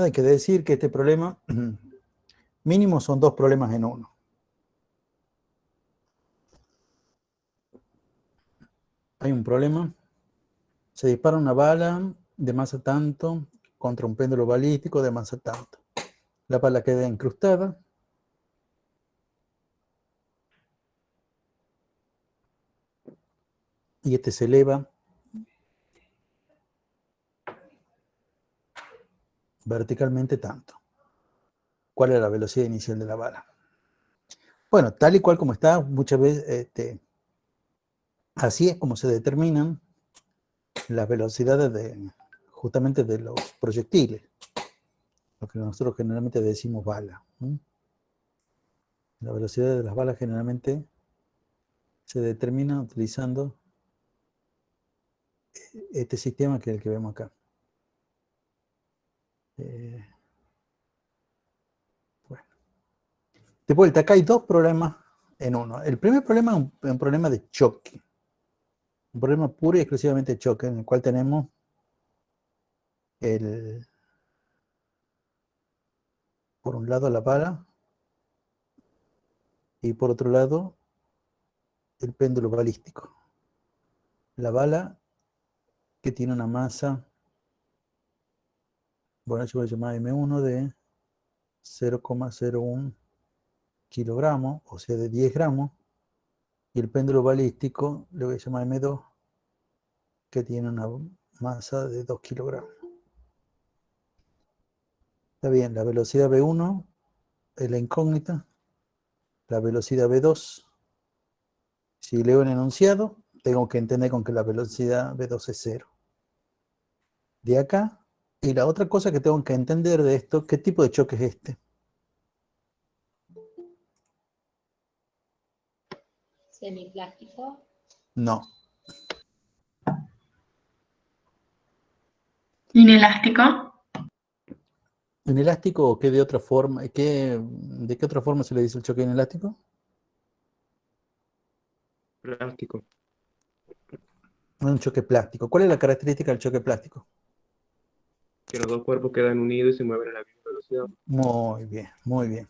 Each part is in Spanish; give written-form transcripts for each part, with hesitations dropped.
Hay que decir que este problema mínimo son dos problemas en uno. Hay un problema, se dispara una bala de masa tanto contra un péndulo balístico de masa tanto. La bala queda incrustada. Y este se eleva verticalmente tanto. ¿Cuál es la velocidad inicial de la bala? Bueno, tal y cual como está, muchas veces así es como se determinan las velocidades justamente de los proyectiles, lo que nosotros generalmente decimos bala. La velocidad de las balas generalmente se determina utilizando este sistema que es el que vemos acá. Bueno. De vuelta, acá hay dos problemas en uno. El primer problema es un problema de choque. Un problema puro y exclusivamente de choque, en el cual tenemos por un lado la bala y por otro lado el péndulo balístico. La bala que tiene una masa, bueno, yo voy a llamar M1 de 0,01 kilogramos, o sea, de 10 gramos, y el péndulo balístico le voy a llamar M2, que tiene una masa de 2 kilogramos. Está bien, la velocidad V1 es la incógnita, la velocidad V2, si leo el enunciado, tengo que entender con que la velocidad V2 es 0. De acá, y la otra cosa que tengo que entender de esto, ¿qué tipo de choque es este? Semiplástico. No. Inelástico. ¿Inelástico o qué de otra forma? ¿De qué otra forma se le dice el choque inelástico? Plástico. Un choque plástico. ¿Cuál es la característica del choque plástico? Que los dos cuerpos quedan unidos y se mueven a la misma velocidad. Muy bien, muy bien.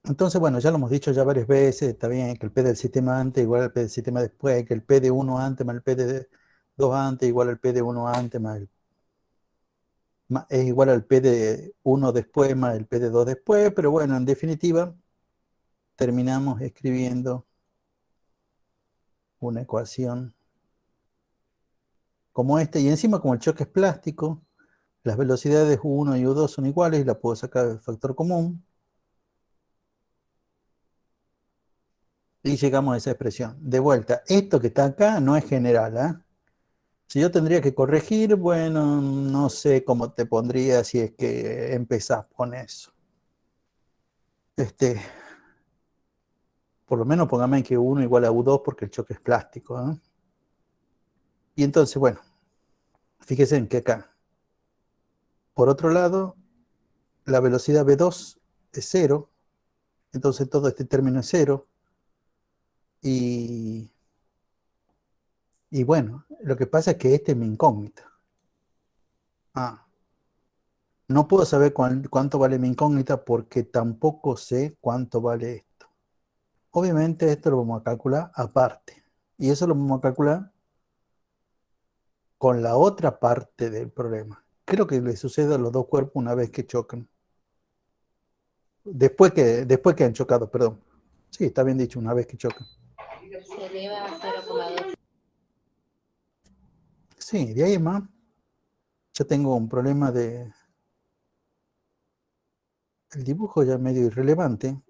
Entonces, bueno, ya lo hemos dicho ya varias veces, está bien que el P del sistema antes igual al P del sistema después, que el P de 1 antes más el P de 2 antes igual al P de 1 antes es igual al P de 1 después más el P de 2 después, pero bueno, en definitiva, terminamos escribiendo una ecuación como esta, y encima como el choque es plástico, las velocidades U1 y U2 son iguales y la puedo sacar del factor común. Y llegamos a esa expresión. De vuelta, esto que está acá no es general, ¿eh? Si yo tendría que corregir, bueno, no sé cómo te pondría si es que empezás con eso. Por lo menos póngame que U1 igual a U2 porque el choque es plástico, ¿eh? Y entonces, bueno, fíjense en que acá, por otro lado, la velocidad V2 es 0, entonces todo este término es 0. Y bueno, lo que pasa es que este es mi incógnita. No puedo saber cuánto vale mi incógnita porque tampoco sé cuánto vale esto. Obviamente esto lo vamos a calcular aparte. Y eso lo vamos a calcular con la otra parte del problema. ¿Qué es lo que le sucede a los dos cuerpos una vez que chocan? Después que han chocado, perdón. Sí, está bien dicho, una vez que chocan. Se eleva a 0,2. Sí, de ahí en más, ya tengo un problema de... El dibujo ya es medio irrelevante.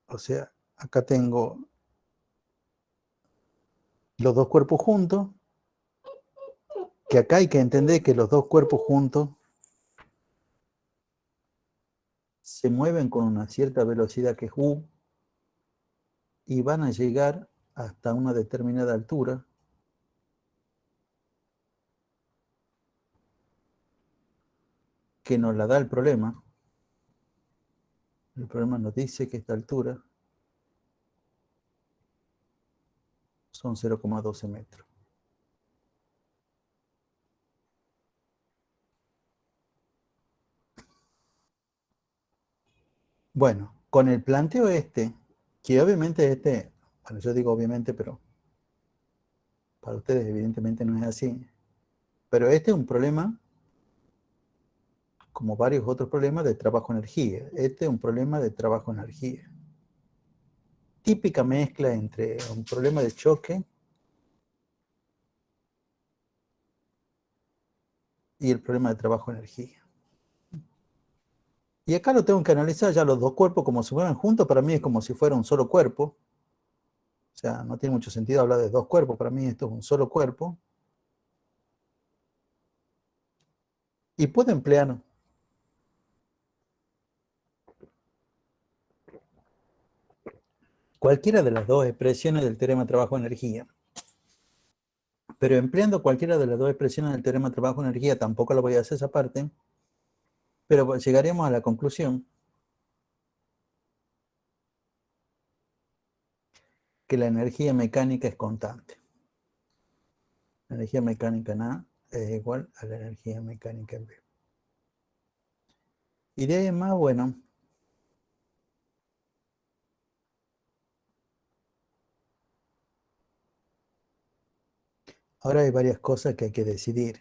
O sea, acá tengo los dos cuerpos juntos, que acá hay que entender que los dos cuerpos juntos se mueven con una cierta velocidad que es U y van a llegar hasta una determinada altura que nos la da el problema. El problema nos dice que esta altura son 0,12 metros. Bueno, con el planteo que obviamente bueno, yo digo obviamente, pero para ustedes evidentemente no es así, pero este es un problema, como varios otros problemas, de trabajo-energía. Este es un problema de trabajo-energía. Típica mezcla entre un problema de choque y el problema de trabajo-energía. Y acá lo tengo que analizar ya los dos cuerpos como si fueran juntos, para mí es como si fuera un solo cuerpo. O sea, no tiene mucho sentido hablar de dos cuerpos, para mí esto es un solo cuerpo. Y puedo emplear cualquiera de las dos expresiones del teorema trabajo-energía. Pero empleando cualquiera de las dos expresiones del teorema trabajo-energía, tampoco lo voy a hacer esa parte, pero llegaremos a la conclusión que la energía mecánica es constante. La energía mecánica en A es igual a la energía mecánica en B. Y de ahí en más, bueno, ahora hay varias cosas que hay que decidir.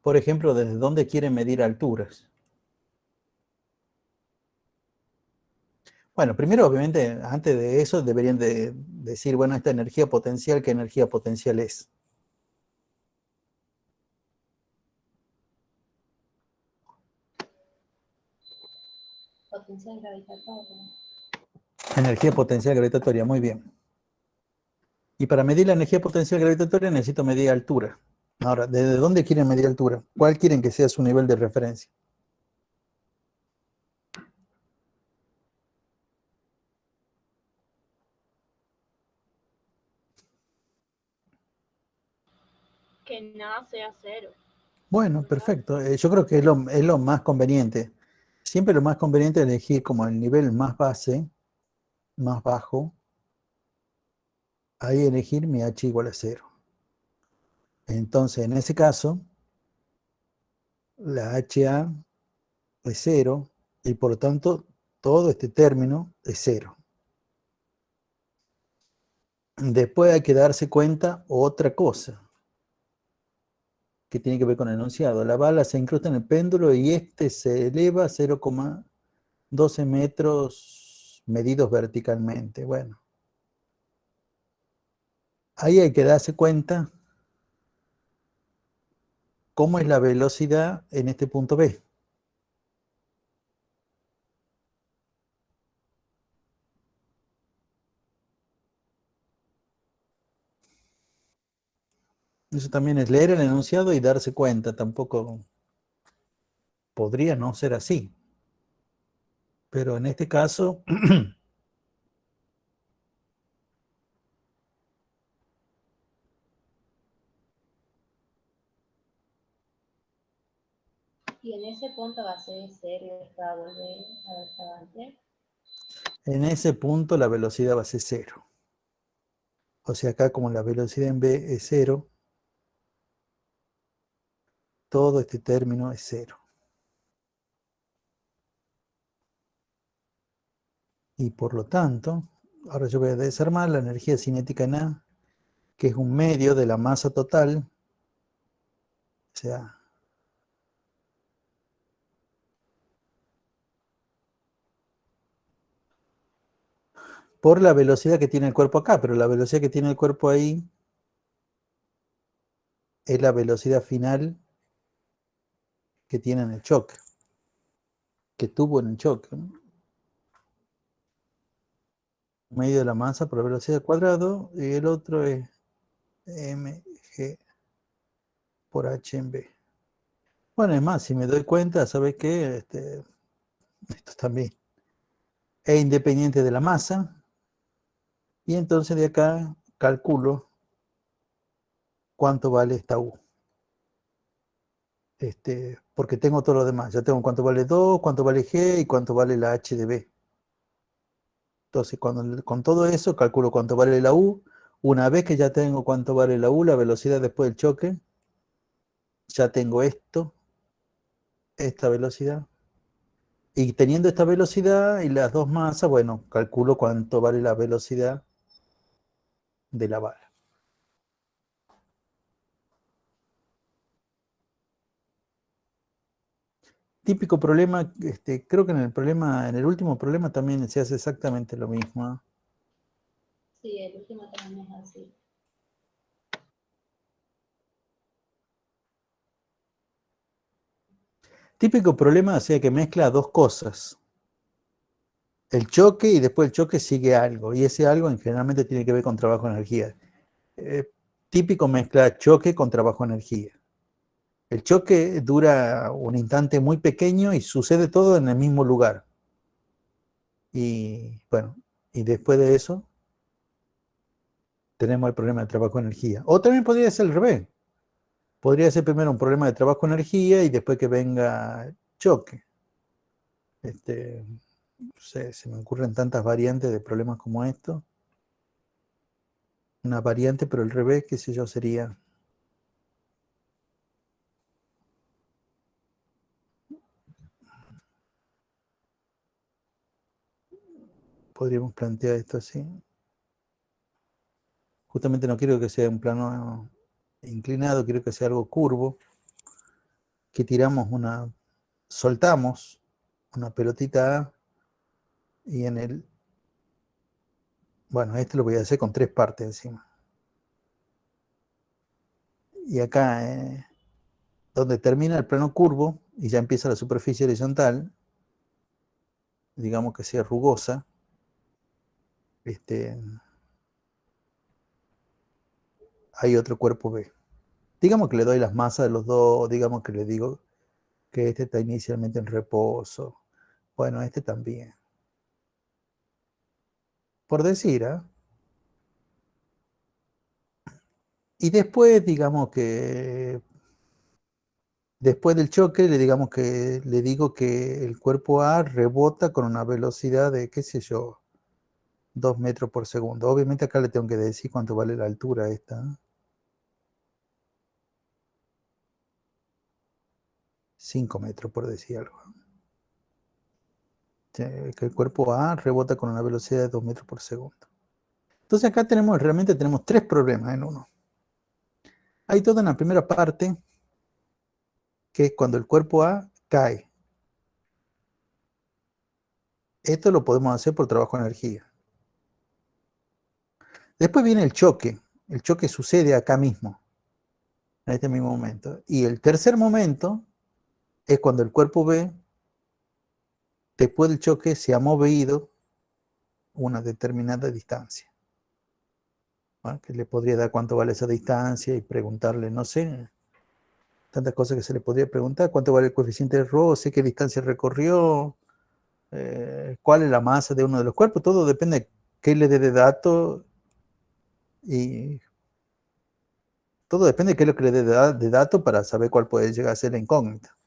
Por ejemplo, ¿desde dónde quieren medir alturas? Bueno, primero, obviamente, antes de eso, deberían de decir, bueno, esta energía potencial, ¿qué energía potencial es? Potencial gravitatoria. Energía potencial gravitatoria, muy bien. Y para medir la energía potencial gravitatoria necesito medir altura. Ahora, ¿desde dónde quieren medir altura? ¿Cuál quieren que sea su nivel de referencia? Que nada sea cero. Bueno, perfecto. Yo creo que es lo más conveniente. Siempre lo más conveniente es elegir como el nivel más base, más bajo. Ahí elegir mi h igual a 0. Entonces, en ese caso, la HA es 0 y por lo tanto todo este término es 0. Después hay que darse cuenta otra cosa que tiene que ver con el enunciado. La bala se incrusta en el péndulo y este se eleva a 0,12 metros medidos verticalmente. Bueno, ahí hay que darse cuenta cómo es la velocidad en este punto B. Eso también es leer el enunciado y darse cuenta. Tampoco podría no ser así. Pero en este caso, Y en ese punto va a ser cero y después va a volver a ver estaba antes. en ese punto la velocidad va a ser 0. O sea, acá como la velocidad en B es 0, todo este término es 0. Y por lo tanto, ahora yo voy a desarmar la energía cinética en A, que es un medio de la masa total, o sea, por la velocidad que tiene el cuerpo acá, pero la velocidad que tiene el cuerpo ahí es la velocidad final que tiene en el choque, que tuvo en el choque, ¿no? Medio de la masa por la velocidad al cuadrado, y el otro es mg por h en b. Bueno, es más, si me doy cuenta, ¿sabes qué? Esto también es independiente de la masa, y entonces de acá calculo cuánto vale esta U. Porque tengo todo lo demás. Ya tengo cuánto vale 2, cuánto vale G y cuánto vale la H de B. Entonces, con todo eso, calculo cuánto vale la U. Una vez que ya tengo cuánto vale la U, la velocidad después del choque, ya tengo esto, esta velocidad. Y teniendo esta velocidad y las dos masas, bueno, calculo cuánto vale la velocidad de la bala. Típico problema, creo que en el último problema también se hace exactamente lo mismo. Sí, el último también es así. Típico problema, o sea, que mezcla dos cosas. El choque y después del choque sigue algo. Y ese algo generalmente tiene que ver con trabajo-energía. Típico mezcla choque con trabajo-energía. El choque dura un instante muy pequeño y sucede todo en el mismo lugar. Y bueno, y después de eso tenemos el problema de trabajo-energía. O también podría ser al revés. Podría ser primero un problema de trabajo-energía y después que venga choque. No sé, se me ocurren tantas variantes de problemas como esto. Una variante, pero al revés, qué sé yo, sería... Podríamos plantear esto así. Justamente no quiero que sea un plano inclinado, quiero que sea algo curvo. Que soltamos una pelotita A y en el... Bueno, este lo voy a hacer con 3 partes encima. Y acá, donde termina el plano curvo y ya empieza la superficie horizontal, digamos que sea rugosa, hay otro cuerpo B. Digamos que le doy las masas de los dos, digamos que le digo que este está inicialmente en reposo. Bueno, este también. Por decir, ¿eh? Y después, digamos que después del choque, le digo que el cuerpo A rebota con una velocidad de, qué sé yo, 2 metros por segundo. Obviamente acá le tengo que decir cuánto vale la altura esta. 5 metros, por decir algo. Que el cuerpo A rebota con una velocidad de 2 metros por segundo. Entonces acá realmente tenemos 3 problemas en uno. Hay toda una primera parte, que es cuando el cuerpo A cae. Esto lo podemos hacer por trabajo de energía. Después viene el choque. El choque sucede acá mismo, en este mismo momento. Y el tercer momento es cuando el cuerpo B, después del choque, se ha movido una determinada distancia. ¿Bueno? Que le podría dar cuánto vale esa distancia y preguntarle, no sé, tantas cosas que se le podría preguntar, cuánto vale el coeficiente de roce, qué distancia recorrió, cuál es la masa de uno de los cuerpos, todo depende de qué le dé de datos y todo depende de qué es lo que le dé de datos para saber cuál puede llegar a ser la incógnita.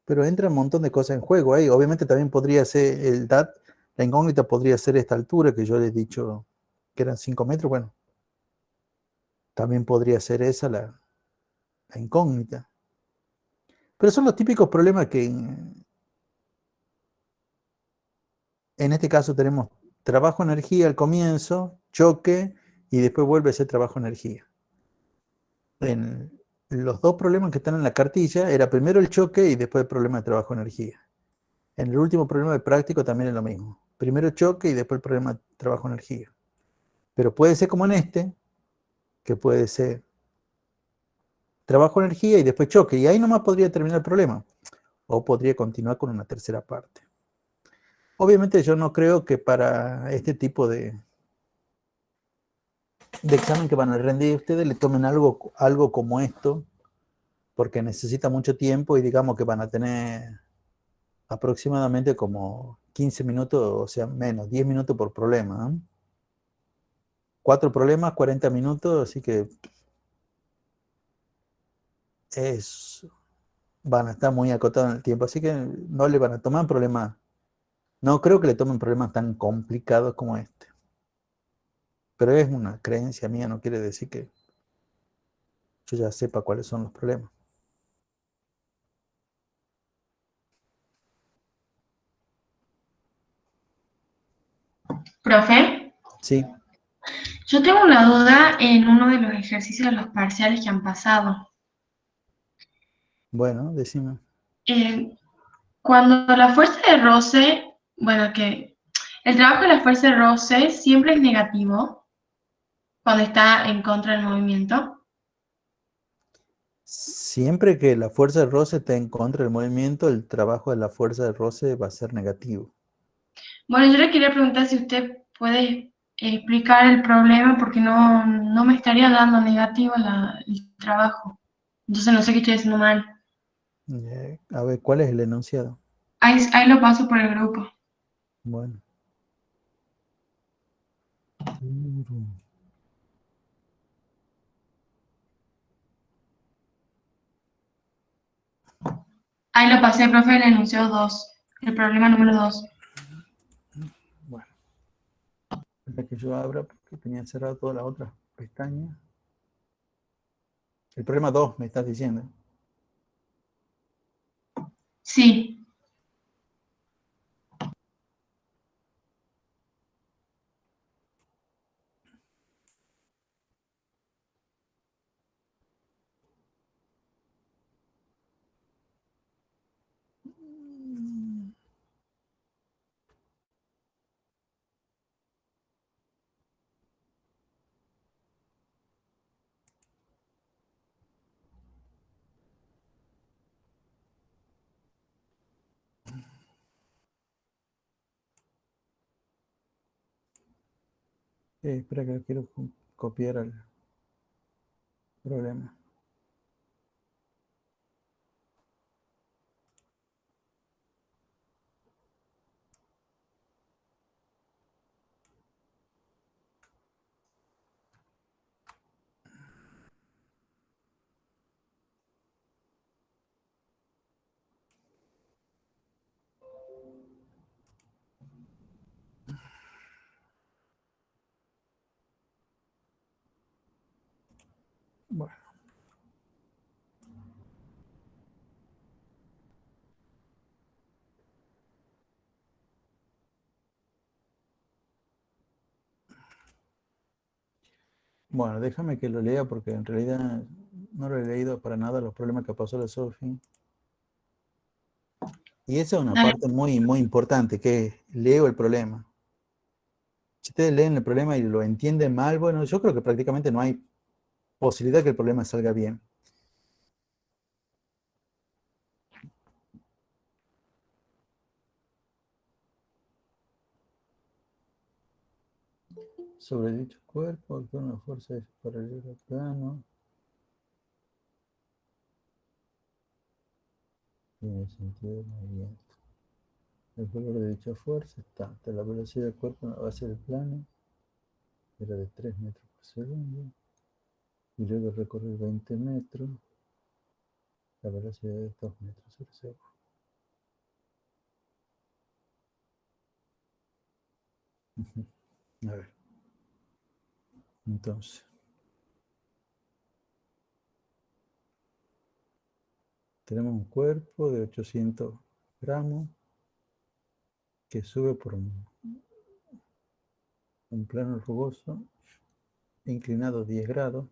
Pero entra un montón de cosas en juego ahí. Obviamente también podría ser la incógnita podría ser esta altura que yo les he dicho que eran 5 metros. Bueno, también podría ser esa la incógnita. Pero son los típicos problemas que en este caso tenemos trabajo-energía al comienzo, choque, y después vuelve a ser trabajo-energía. En los dos problemas que están en la cartilla, era primero el choque y después el problema de trabajo-energía. En el último problema de práctico también es lo mismo. Primero choque y después el problema de trabajo-energía. Pero puede ser como en este, que puede ser trabajo-energía y después choque. Y ahí nomás podría terminar el problema. O podría continuar con una tercera parte. Obviamente yo no creo que para este tipo de examen que van a rendir ustedes le tomen algo como esto, porque necesita mucho tiempo y digamos que van a tener aproximadamente como 15 minutos, o sea, menos, 10 minutos por problema. 4 problemas, 40 minutos, así que van a estar muy acotados en el tiempo, así que no le van a tomar problemas, no creo que le tomen problemas tan complicados como este. Pero es una creencia mía, no quiere decir que yo ya sepa cuáles son los problemas. Profe, Sí, yo tengo una duda en uno de los ejercicios de los parciales que han pasado. bueno, decime. Eh, Cuando la fuerza de roce, bueno, que el trabajo de la fuerza de roce siempre es negativo cuando está en contra del movimiento. Siempre que la fuerza de roce esté en contra del movimiento, el trabajo de la fuerza de roce va a ser negativo. Bueno, yo le quería preguntar si usted puede explicar el problema porque no me estaría dando negativo el trabajo. Entonces no sé qué estoy haciendo mal. A ver, ¿cuál es el enunciado? Ahí lo paso por el grupo. Bueno. Ahí lo pasé, profe, el enunciado 2. El problema número 2. Bueno, espera que yo abra porque tenía cerrado todas las otras pestañas. El problema 2 me estás diciendo. Sí. Espera que lo quiero copiar al problema. Bueno, bueno, déjame que lo lea porque en realidad no lo he leído para nada los problemas que pasó la Sofi. Y esa es una parte muy, muy importante, que es leo el problema. Si ustedes leen el problema y lo entienden mal, bueno, yo creo que prácticamente no hay posibilidad que el problema salga bien. Sobre dicho cuerpo, actúa una fuerza paralela al plano. Tiene sentido del movimiento. El valor de dicha fuerza es tanto. La velocidad del cuerpo en la base del plano era de 3 metros por segundo. Y luego recorrer 20 metros. La velocidad de 2 metros por segundo. A ver. Entonces. Tenemos un cuerpo de 800 gramos que sube por un plano rugoso, inclinado 10 grados.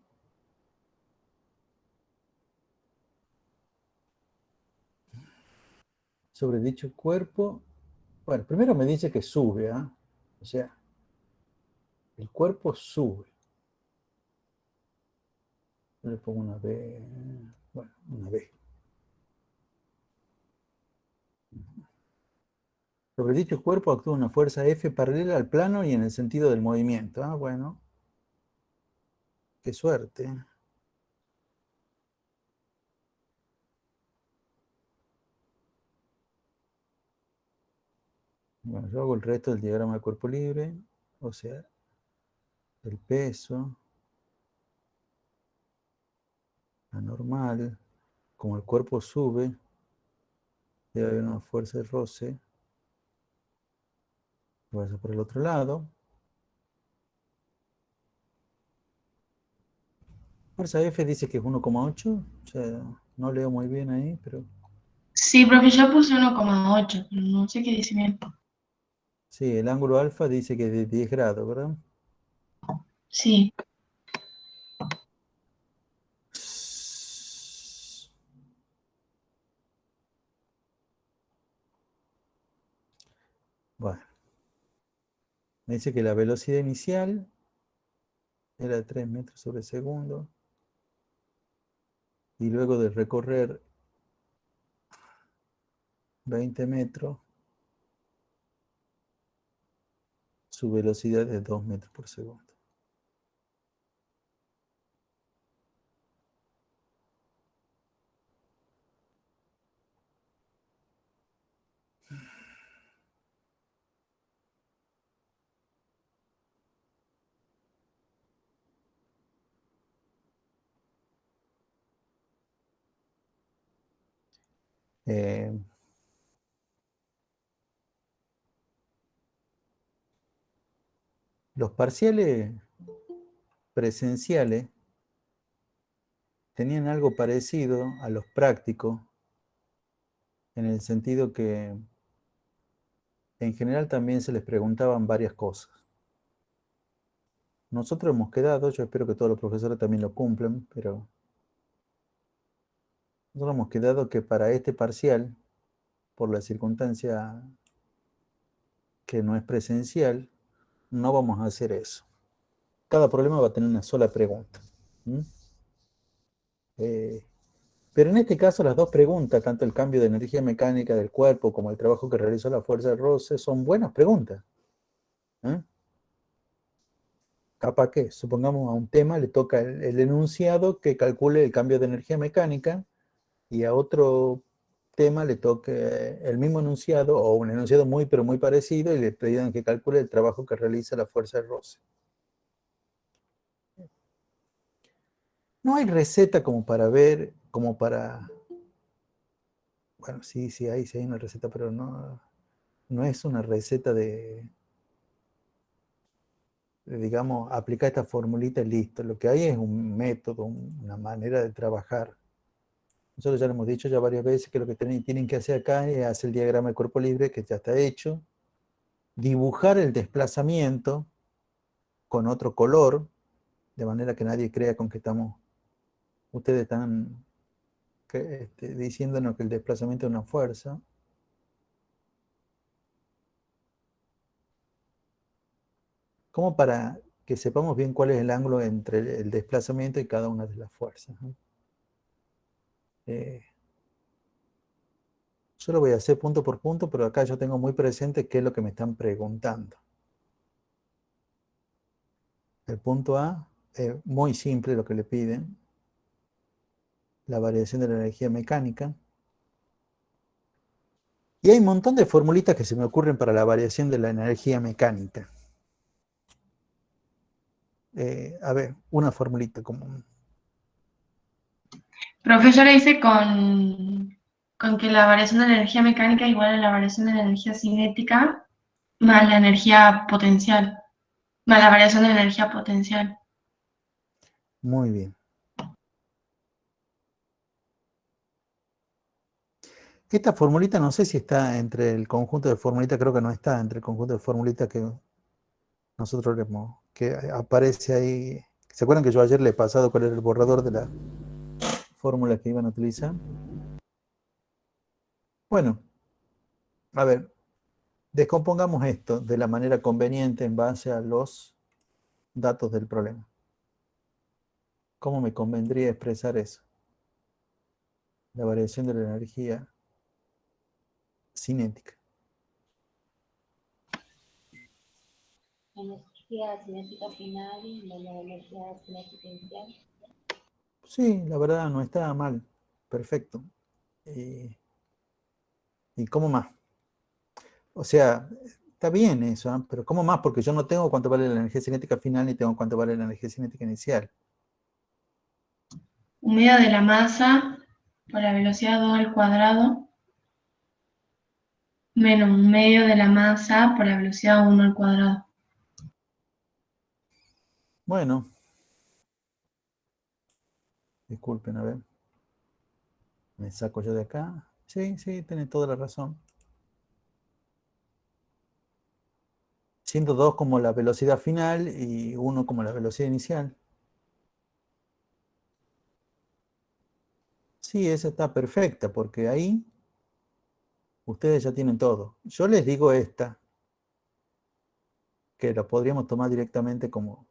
Sobre dicho cuerpo, bueno, primero me dice que sube, ¿ah? O sea, el cuerpo sube. Yo le pongo una B, bueno, una B. Sobre dicho cuerpo actúa una fuerza F paralela al plano y en el sentido del movimiento. Ah, bueno, qué suerte. Bueno, yo hago el resto del diagrama de cuerpo libre, o sea, el peso, anormal, como el cuerpo sube, debe haber una fuerza de roce, vaya por el otro lado. Fuerza F dice que es 1,8. O sea, no leo muy bien ahí, pero Sí, profe, yo puse 1,8, pero no sé qué dice bien. sí, el ángulo alfa dice que es de 10 grados, ¿verdad? Sí. Bueno, me dice que la velocidad inicial era de 3 metros sobre segundo. Y luego de recorrer 20 metros, su velocidad es de 2 metros por segundo. Eh, los parciales presenciales tenían algo parecido a los prácticos, en el sentido que en general también se les preguntaban varias cosas. Nosotros hemos quedado, yo espero que todos los profesores también lo cumplan, pero nosotros hemos quedado que para este parcial, por la circunstancia que no es presencial, no vamos a hacer eso. Cada problema va a tener una sola pregunta. ¿Mm? Pero en este caso las dos preguntas, tanto el cambio de energía mecánica del cuerpo como el trabajo que realizó la fuerza de roce, son buenas preguntas. ¿Eh? Capaz que, supongamos a un tema le toca el enunciado que calcule el cambio de energía mecánica y a otro tema le toque el mismo enunciado o un enunciado muy pero muy parecido y le pidan que calcule el trabajo que realiza la fuerza de roce. No hay receta como para ver, como para... Bueno, sí hay una receta, pero no es una receta digamos, aplicar esta formulita y listo. Lo que hay es un método, una manera de trabajar. Nosotros ya lo hemos dicho ya varias veces que lo que tienen que hacer acá es hacer el diagrama de cuerpo libre, que ya está hecho, dibujar el desplazamiento con otro color, de manera que nadie crea con que ustedes están diciéndonos que el desplazamiento es una fuerza. Como para que sepamos bien cuál es el ángulo entre el desplazamiento y cada una de las fuerzas, ¿no? Yo lo voy a hacer punto por punto, pero acá yo tengo muy presente qué es lo que me están preguntando. El punto A es muy simple lo que le piden. La variación de la energía mecánica. Y hay un montón de formulitas que se me ocurren para la variación de la energía mecánica. A ver, una formulita como... Profe, yo le hice con que la variación de la energía mecánica es igual a la variación de la energía cinética más la energía potencial, más la variación de la energía potencial. Muy bien. Esta formulita no sé si está entre el conjunto de formulitas, creo que no está entre el conjunto de formulitas que nosotros vemos, que aparece ahí. ¿Se acuerdan que yo ayer le he pasado cuál era el borrador de la fórmula que iban a utilizar? Bueno, a ver, descompongamos esto de la manera conveniente en base a los datos del problema. ¿Cómo me convendría expresar eso? La variación de la energía cinética. La energía cinética final y la energía cinética inicial. Sí, la verdad no está mal. Perfecto. ¿Y cómo más? O sea, está bien eso, ¿eh? Pero ¿cómo más? Porque yo no tengo cuánto vale la energía cinética final ni tengo cuánto vale la energía cinética inicial. Un medio de la masa por la velocidad 2 al cuadrado menos un medio de la masa por la velocidad 1 al cuadrado. Bueno, Disculpen, a ver. Me saco yo de acá. Sí, tiene toda la razón. 102 como la velocidad final y 1 como la velocidad inicial. Sí, esa está perfecta porque ahí ustedes ya tienen todo. Yo les digo esta, que la podríamos tomar directamente como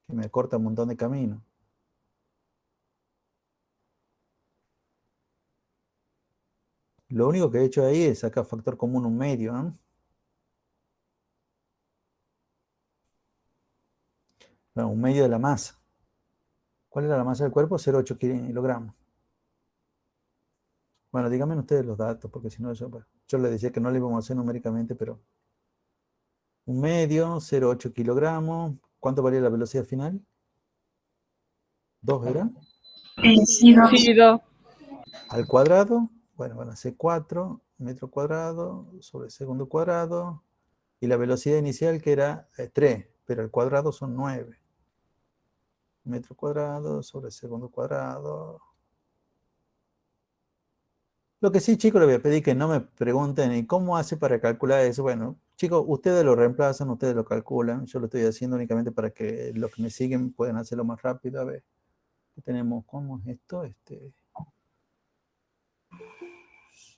que me corta un montón de camino. Lo único que he hecho ahí es sacar factor común 1/2, ¿no? Bueno, 1/2 de la masa. ¿Cuál era la masa del cuerpo? 0,8 kilogramos. Bueno, díganme ustedes los datos, porque si no, yo les decía que no lo íbamos a hacer numéricamente, pero 1/2, 0,8 kilogramos. ¿Cuánto valía la velocidad final? ¿2 era? Sí, 2. Sí, 2. Al cuadrado, bueno, van a ser 4 metros cuadrados sobre segundo cuadrado. Y la velocidad inicial que era 3, pero al cuadrado son 9. Metro cuadrado sobre segundo cuadrado. Lo que sí, chicos, les voy a pedir que no me pregunten ¿y cómo hace para calcular eso? Bueno, chicos, ustedes lo reemplazan, ustedes lo calculan. Yo lo estoy haciendo únicamente para que los que me siguen puedan hacerlo más rápido. A ver, ¿qué tenemos? ¿Cómo es esto? El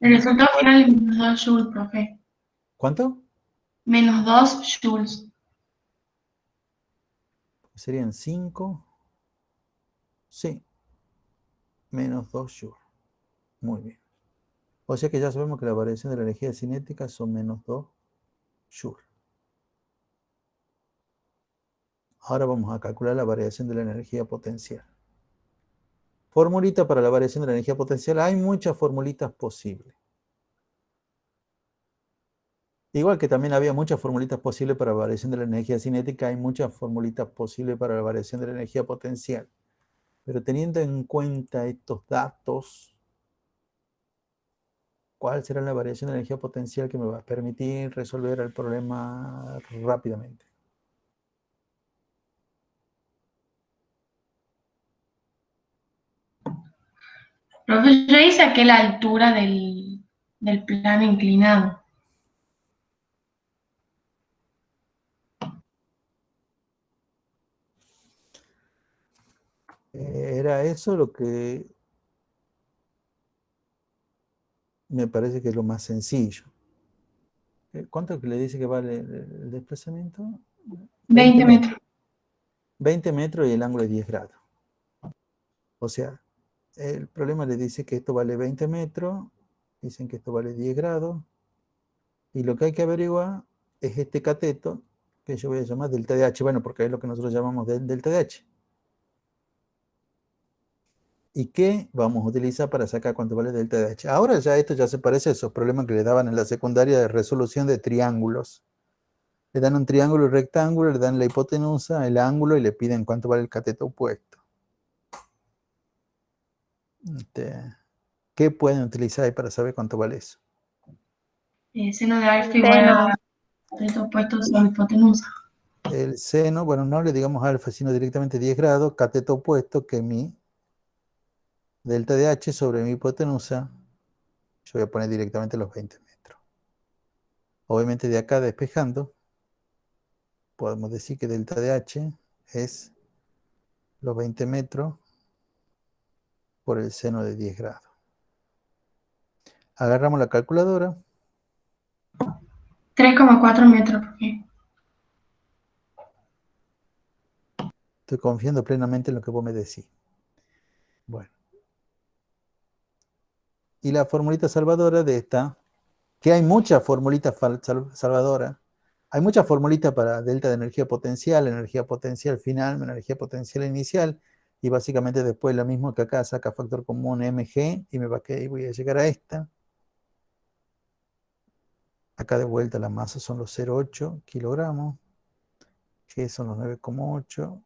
resultado final es menos 2 joules, profe. ¿Cuánto? Menos 2 joules. Serían 5. Sí, menos 2 joules. Muy bien. O sea que ya sabemos que la variación de la energía cinética son menos 2 joules. Ahora vamos a calcular la variación de la energía potencial. Formulita para la variación de la energía potencial. Hay muchas formulitas posibles. Igual que también había muchas formulitas posibles para la variación de la energía cinética, hay muchas formulitas posibles para la variación de la energía potencial. Pero teniendo en cuenta estos datos, ¿cuál será la variación de la energía potencial que me va a permitir resolver el problema rápidamente? Profe, yo ahí saqué la altura del plano inclinado. Era eso lo que me parece que es lo más sencillo. ¿Cuánto que le dice que vale el desplazamiento? 20 metros. 20 metros y el ángulo es 10 grados. O sea, el problema le dice que esto vale 20 metros, dicen que esto vale 10 grados, y lo que hay que averiguar es este cateto, que yo voy a llamar delta de h, bueno, porque es lo que nosotros llamamos delta de h. ¿Y qué vamos a utilizar para sacar cuánto vale delta de h? Ahora ya esto ya se parece a esos problemas que le daban en la secundaria de resolución de triángulos. Le dan un triángulo y rectángulo, le dan la hipotenusa, el ángulo y le piden cuánto vale el cateto opuesto. ¿Qué pueden utilizar ahí para saber cuánto vale eso? Seno de alfa igual a cateto opuesto sobre hipotenusa. El seno, bueno, no le digamos alfa, sino directamente 10 grados, cateto opuesto, que mi delta de h sobre mi hipotenusa, yo voy a poner directamente los 20 metros. Obviamente de acá despejando, podemos decir que delta de h es los 20 metros por el seno de 10 grados. Agarramos la calculadora. 3,4 metros, profe. Estoy confiando plenamente en lo que vos me decís. Bueno. Y la formulita salvadora de esta, que hay muchas formulitas salvadoras, hay muchas formulitas para delta de energía potencial final, energía potencial inicial, y básicamente después lo mismo que acá, saca factor común mg, y voy a llegar a esta. Acá de vuelta la masa son los 0,8 kilogramos, que son los 9,8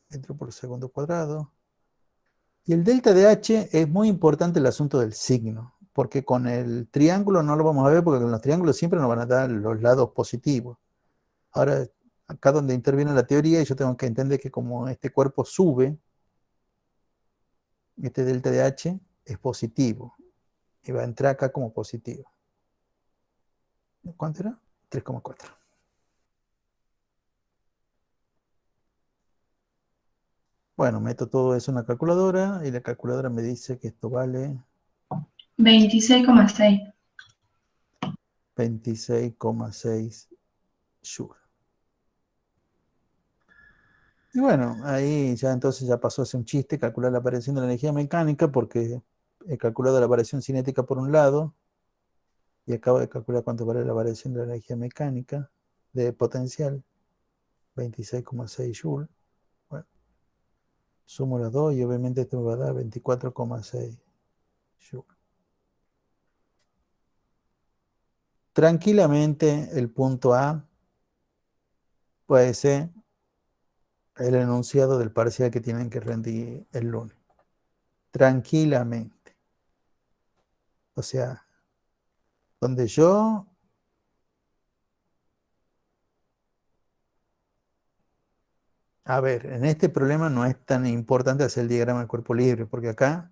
metros por segundo cuadrado. Y el delta de h es muy importante el asunto del signo, porque con el triángulo no lo vamos a ver, porque con los triángulos siempre nos van a dar los lados positivos. Ahora, acá donde interviene la teoría, yo tengo que entender que como este cuerpo sube, este delta de H es positivo. Y va a entrar acá como positivo. ¿Cuánto era? 3,4. Bueno, meto todo eso en la calculadora y la calculadora me dice que esto vale 26,6. 26,6 joules. Y bueno, ahí ya entonces ya pasó a ser un chiste calcular la variación de la energía mecánica porque he calculado la variación cinética por un lado y acabo de calcular cuánto vale la variación de la energía mecánica de potencial, 26,6 joules. Bueno, sumo las dos y obviamente esto me va a dar 24,6 joules. Tranquilamente el punto A puede ser el enunciado del parcial que tienen que rendir el lunes. Tranquilamente. O sea, donde yo a ver, en este problema no es tan importante hacer el diagrama del cuerpo libre, porque acá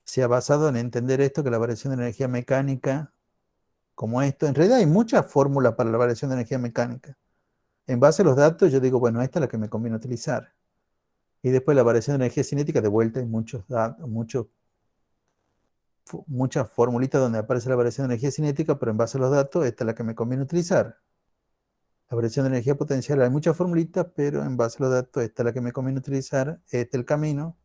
se ha basado en entender esto, que la variación de energía mecánica, como esto, en realidad hay muchas fórmulas para la variación de energía mecánica. En base a los datos yo digo, bueno, esta es la que me conviene utilizar. Y después la variación de energía cinética, de vuelta hay muchos datos, muchas formulitas donde aparece la variación de energía cinética, pero en base a los datos, esta es la que me conviene utilizar. La variación de energía potencial, hay muchas formulitas, pero en base a los datos, esta es la que me conviene utilizar, este es el camino.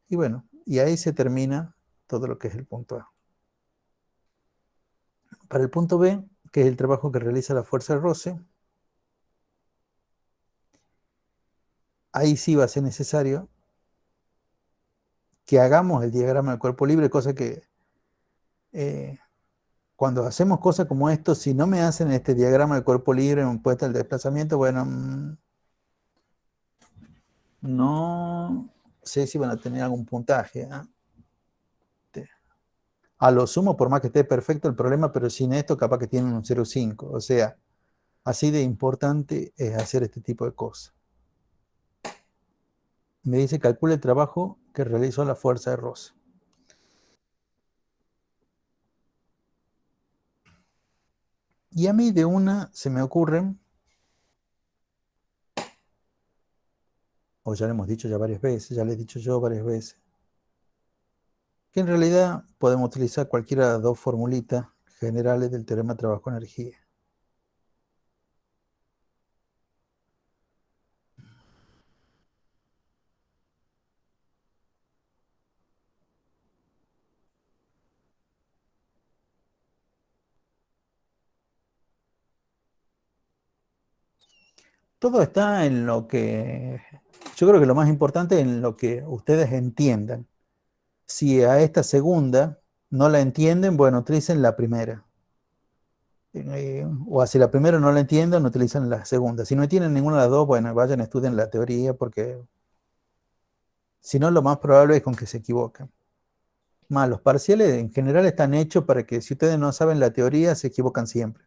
Y bueno, y ahí se termina todo lo que es el punto A. Para el punto B, que es el trabajo que realiza la fuerza de roce, ahí sí va a ser necesario que hagamos el diagrama del cuerpo libre, cosa que cuando hacemos cosas como esto, si no me hacen este diagrama del cuerpo libre en puesta el desplazamiento, bueno, no sé si van a tener algún puntaje. A lo sumo, por más que esté perfecto el problema, pero sin esto capaz que tienen un 0,5. O sea, así de importante es hacer este tipo de cosas. Me dice, calcula el trabajo que realizó la fuerza de roce. Y a mí de una se me ocurren, o ya lo hemos dicho ya varias veces, ya le he dicho yo varias veces, que en realidad podemos utilizar cualquiera de las dos formulitas generales del teorema de trabajo-energía. Todo está en lo que, yo creo que lo más importante es en lo que ustedes entiendan. Si a esta segunda no la entienden, bueno, utilicen la primera. O si la primera no la entienden, utilizan la segunda. Si no entienden ninguna de las dos, bueno, vayan, estudien la teoría, porque si no, lo más probable es con que se equivoquen. Más, los parciales en general están hechos para que si ustedes no saben la teoría, se equivocan siempre.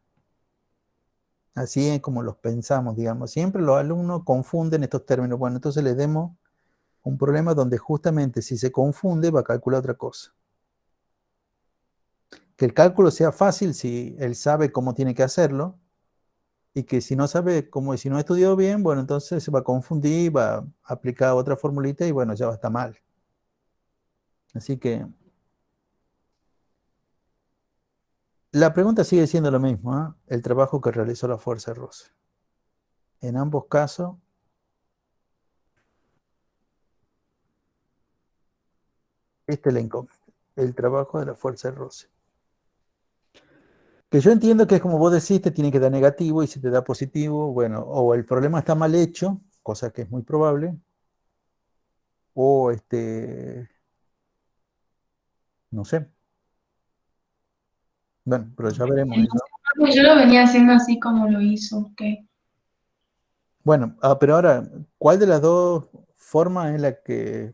Así es como los pensamos, digamos. Siempre los alumnos confunden estos términos. Bueno, entonces les demos un problema donde justamente si se confunde va a calcular otra cosa. Que el cálculo sea fácil si él sabe cómo tiene que hacerlo, y que si no sabe cómo, si no ha estudiado bien, bueno, entonces se va a confundir, va a aplicar otra formulita y bueno, ya va a estar mal. Así que la pregunta sigue siendo lo mismo, ¿eh? El trabajo que realizó la fuerza de roce. En ambos casos, este es la incógnita, el trabajo de la fuerza de roce. Que yo entiendo que es como vos decís, te tiene que dar negativo y si te da positivo, bueno, o el problema está mal hecho, cosa que es muy probable, o no sé. Bueno, pero ya veremos eso. Yo lo venía haciendo así como lo hizo, ok. Bueno, pero ahora, ¿cuál de las dos formas es la que...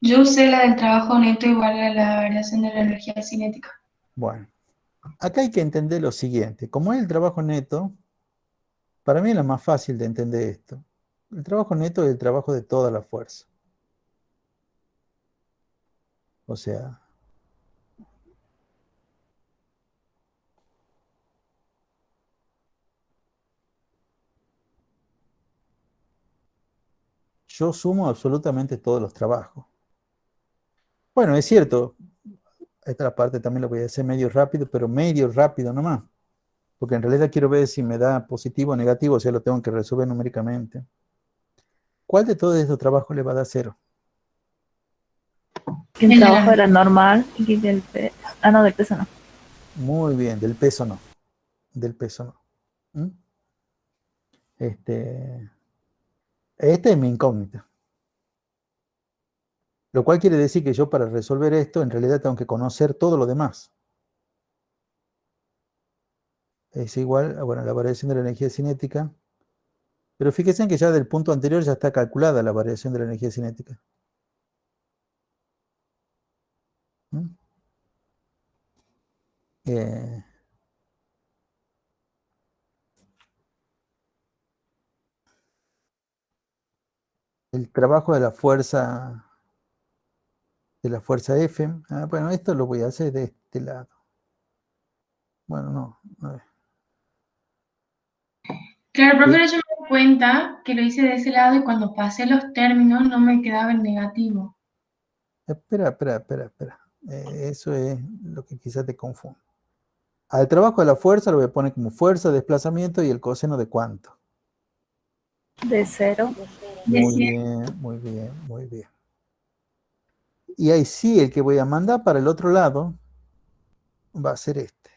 Yo usé la del trabajo neto igual a la variación de la energía cinética. Bueno, acá hay que entender lo siguiente. Como es el trabajo neto, para mí es lo más fácil de entender esto. El trabajo neto es el trabajo de toda la fuerza. O sea, yo sumo absolutamente todos los trabajos. Bueno, es cierto, esta parte también la voy a hacer medio rápido, pero medio rápido nomás. Porque en realidad quiero ver si me da positivo o negativo, o sea, lo tengo que resolver numéricamente. ¿Cuál de todos estos trabajos le va a dar 0? El El de trabajo la- era normal y del peso. Ah, no, del peso no. Muy bien, del peso no. Del peso no. ¿Mm? Esta es mi incógnita. Lo cual quiere decir que yo para resolver esto, en realidad tengo que conocer todo lo demás. Es igual, bueno, la variación de la energía cinética. Pero fíjense que ya del punto anterior ya está calculada la variación de la energía cinética. ¿Mm? Eh, el trabajo de la fuerza F. Bueno, esto lo voy a hacer de este lado. Bueno, no. A ver. Claro, Sí. pero yo me di cuenta que lo hice de ese lado y cuando pasé los términos no me quedaba el negativo. Espera. Eso es lo que quizás te confunde. Al trabajo de la fuerza lo voy a poner como fuerza, desplazamiento y el coseno de cuánto. De 0. De Muy 100. bien, muy bien, muy bien. Y ahí sí, el que voy a mandar para el otro lado va a ser este.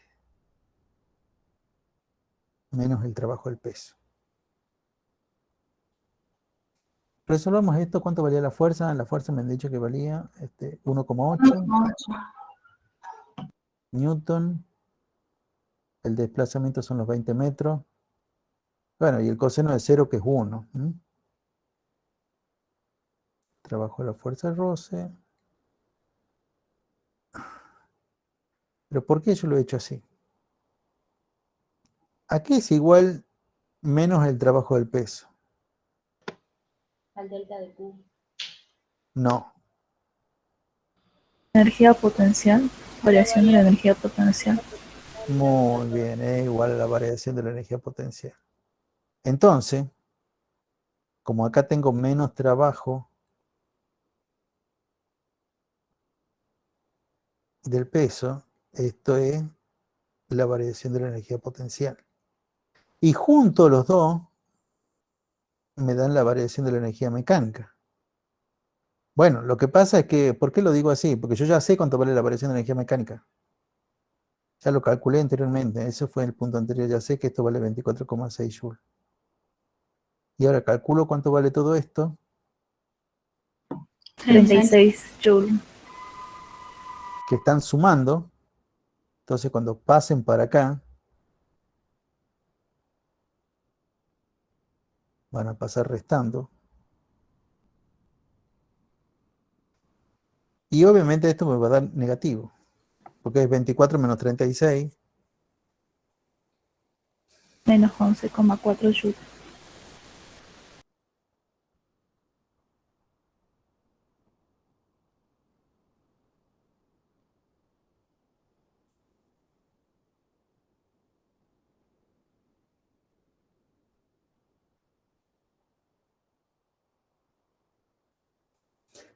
Menos el trabajo del peso. Resolvamos esto. ¿Cuánto valía la fuerza? La fuerza me han dicho que valía 1,8 newton. El desplazamiento son los 20 metros. Bueno, y el coseno de 0 que es 1. Trabajo de la fuerza de roce. Pero ¿por qué yo lo he hecho así? Aquí es igual menos el trabajo del peso. Al delta de Q. No. Energía potencial. Variación de la energía potencial. Muy bien, es igual a la variación de la energía potencial. Entonces, como acá tengo menos trabajo del peso, esto es la variación de la energía potencial. Y junto los dos me dan la variación de la energía mecánica. Bueno, lo que pasa es que, ¿por qué lo digo así? Porque yo ya sé cuánto vale la variación de energía mecánica. Ya lo calculé anteriormente, eso fue el punto anterior, ya sé que esto vale 24,6 joules. Y ahora calculo cuánto vale todo esto, 36 joules. que están sumando. Entonces cuando pasen para acá, van a pasar restando. Y obviamente esto me va a dar negativo, porque es 24 menos 36. Menos 11,4 joules.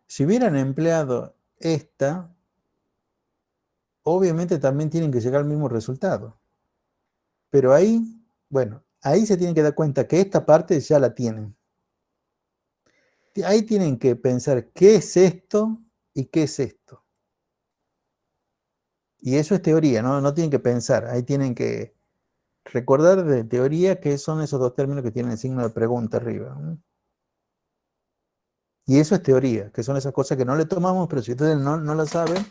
Si hubieran empleado esta, obviamente también tienen que llegar al mismo resultado. Pero ahí, bueno, ahí se tienen que dar cuenta que esta parte ya la tienen. Ahí tienen que pensar qué es esto y qué es esto. Y eso es teoría, ¿no? No tienen que pensar, ahí tienen que recordar de teoría qué son esos dos términos que tienen el signo de pregunta arriba, ¿no? Y eso es teoría, que son esas cosas que no le tomamos, pero si ustedes no lo saben,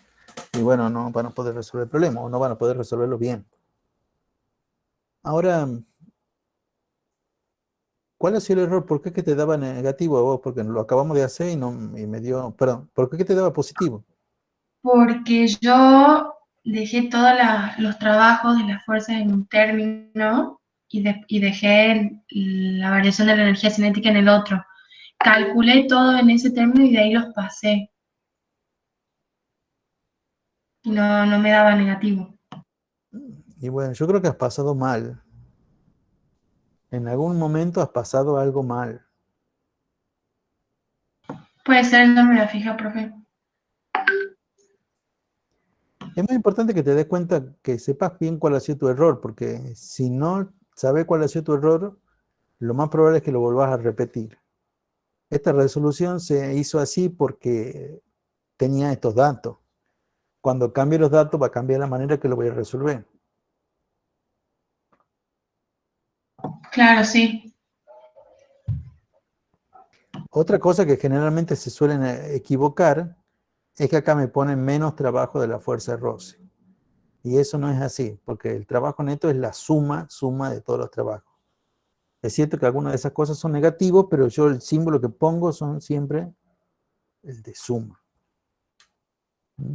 y bueno, no van a poder resolver el problema, o no van a poder resolverlo bien. Ahora, ¿cuál ha sido el error? ¿Por qué es que te daba negativo a vos? Porque lo acabamos de hacer y me dio, perdón, ¿por qué es que te daba positivo? Porque yo dejé todos los trabajos de la fuerza en un término y dejé la variación de la energía cinética en el otro. Calculé todo en ese término y de ahí los pasé. y no me daba negativo. Y bueno, yo creo que has pasado mal. En algún momento has pasado algo mal. Puede ser, no me la fija, profe. Es muy importante que te des cuenta, que sepas bien cuál ha sido tu error, porque si no sabes cuál ha sido tu error, lo más probable es que lo volvás a repetir. Esta resolución se hizo así porque tenía estos datos. Cuando cambie los datos va a cambiar la manera que lo voy a resolver. Claro, sí. Otra cosa que generalmente se suelen equivocar es que acá me ponen menos trabajo de la fuerza de roce. Y eso no es así, porque el trabajo neto es la suma de todos los trabajos. Es cierto que algunas de esas cosas son negativos, pero yo el símbolo que pongo son siempre el de suma. ¿Mm?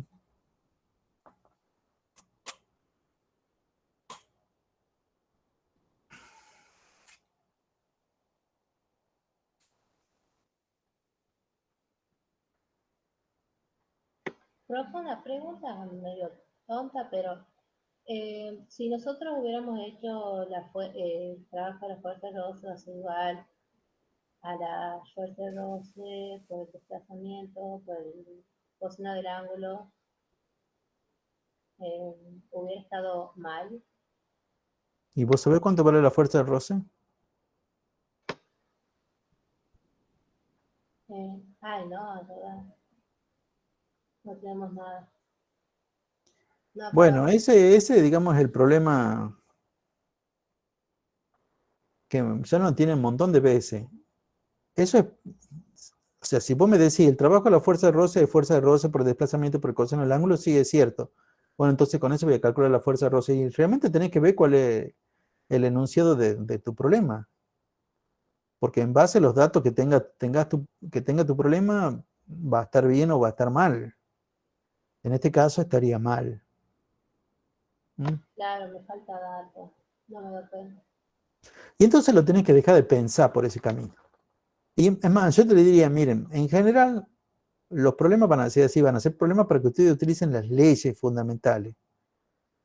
Profe, una pregunta medio tonta, pero si nosotros hubiéramos hecho el trabajo de las fuerzas rosas igual a la fuerza de roce, por el desplazamiento, por el coseno del ángulo, hubiera estado mal. ¿Y vos sabés cuánto vale la fuerza de roce? Ay, no, es verdad. No tenemos nada. No, Bueno, perdón. ese digamos es el problema que ya no tiene un montón de veces. Eso es, o sea, si vos me decís el trabajo de la fuerza de roce por desplazamiento por el coseno del ángulo, sí es cierto. Bueno, entonces con eso voy a calcular la fuerza de roce y realmente tenés que ver cuál es el enunciado de tu problema. Porque en base a los datos que tenga tu problema, va a estar bien o va a estar mal. En este caso estaría mal. ¿Mm? Claro, me falta datos. No me doy cuenta. Y entonces lo tenés que dejar de pensar por ese camino. Y es más, yo te le diría, miren, en general los problemas van a ser así, van a ser problemas para que ustedes utilicen las leyes fundamentales.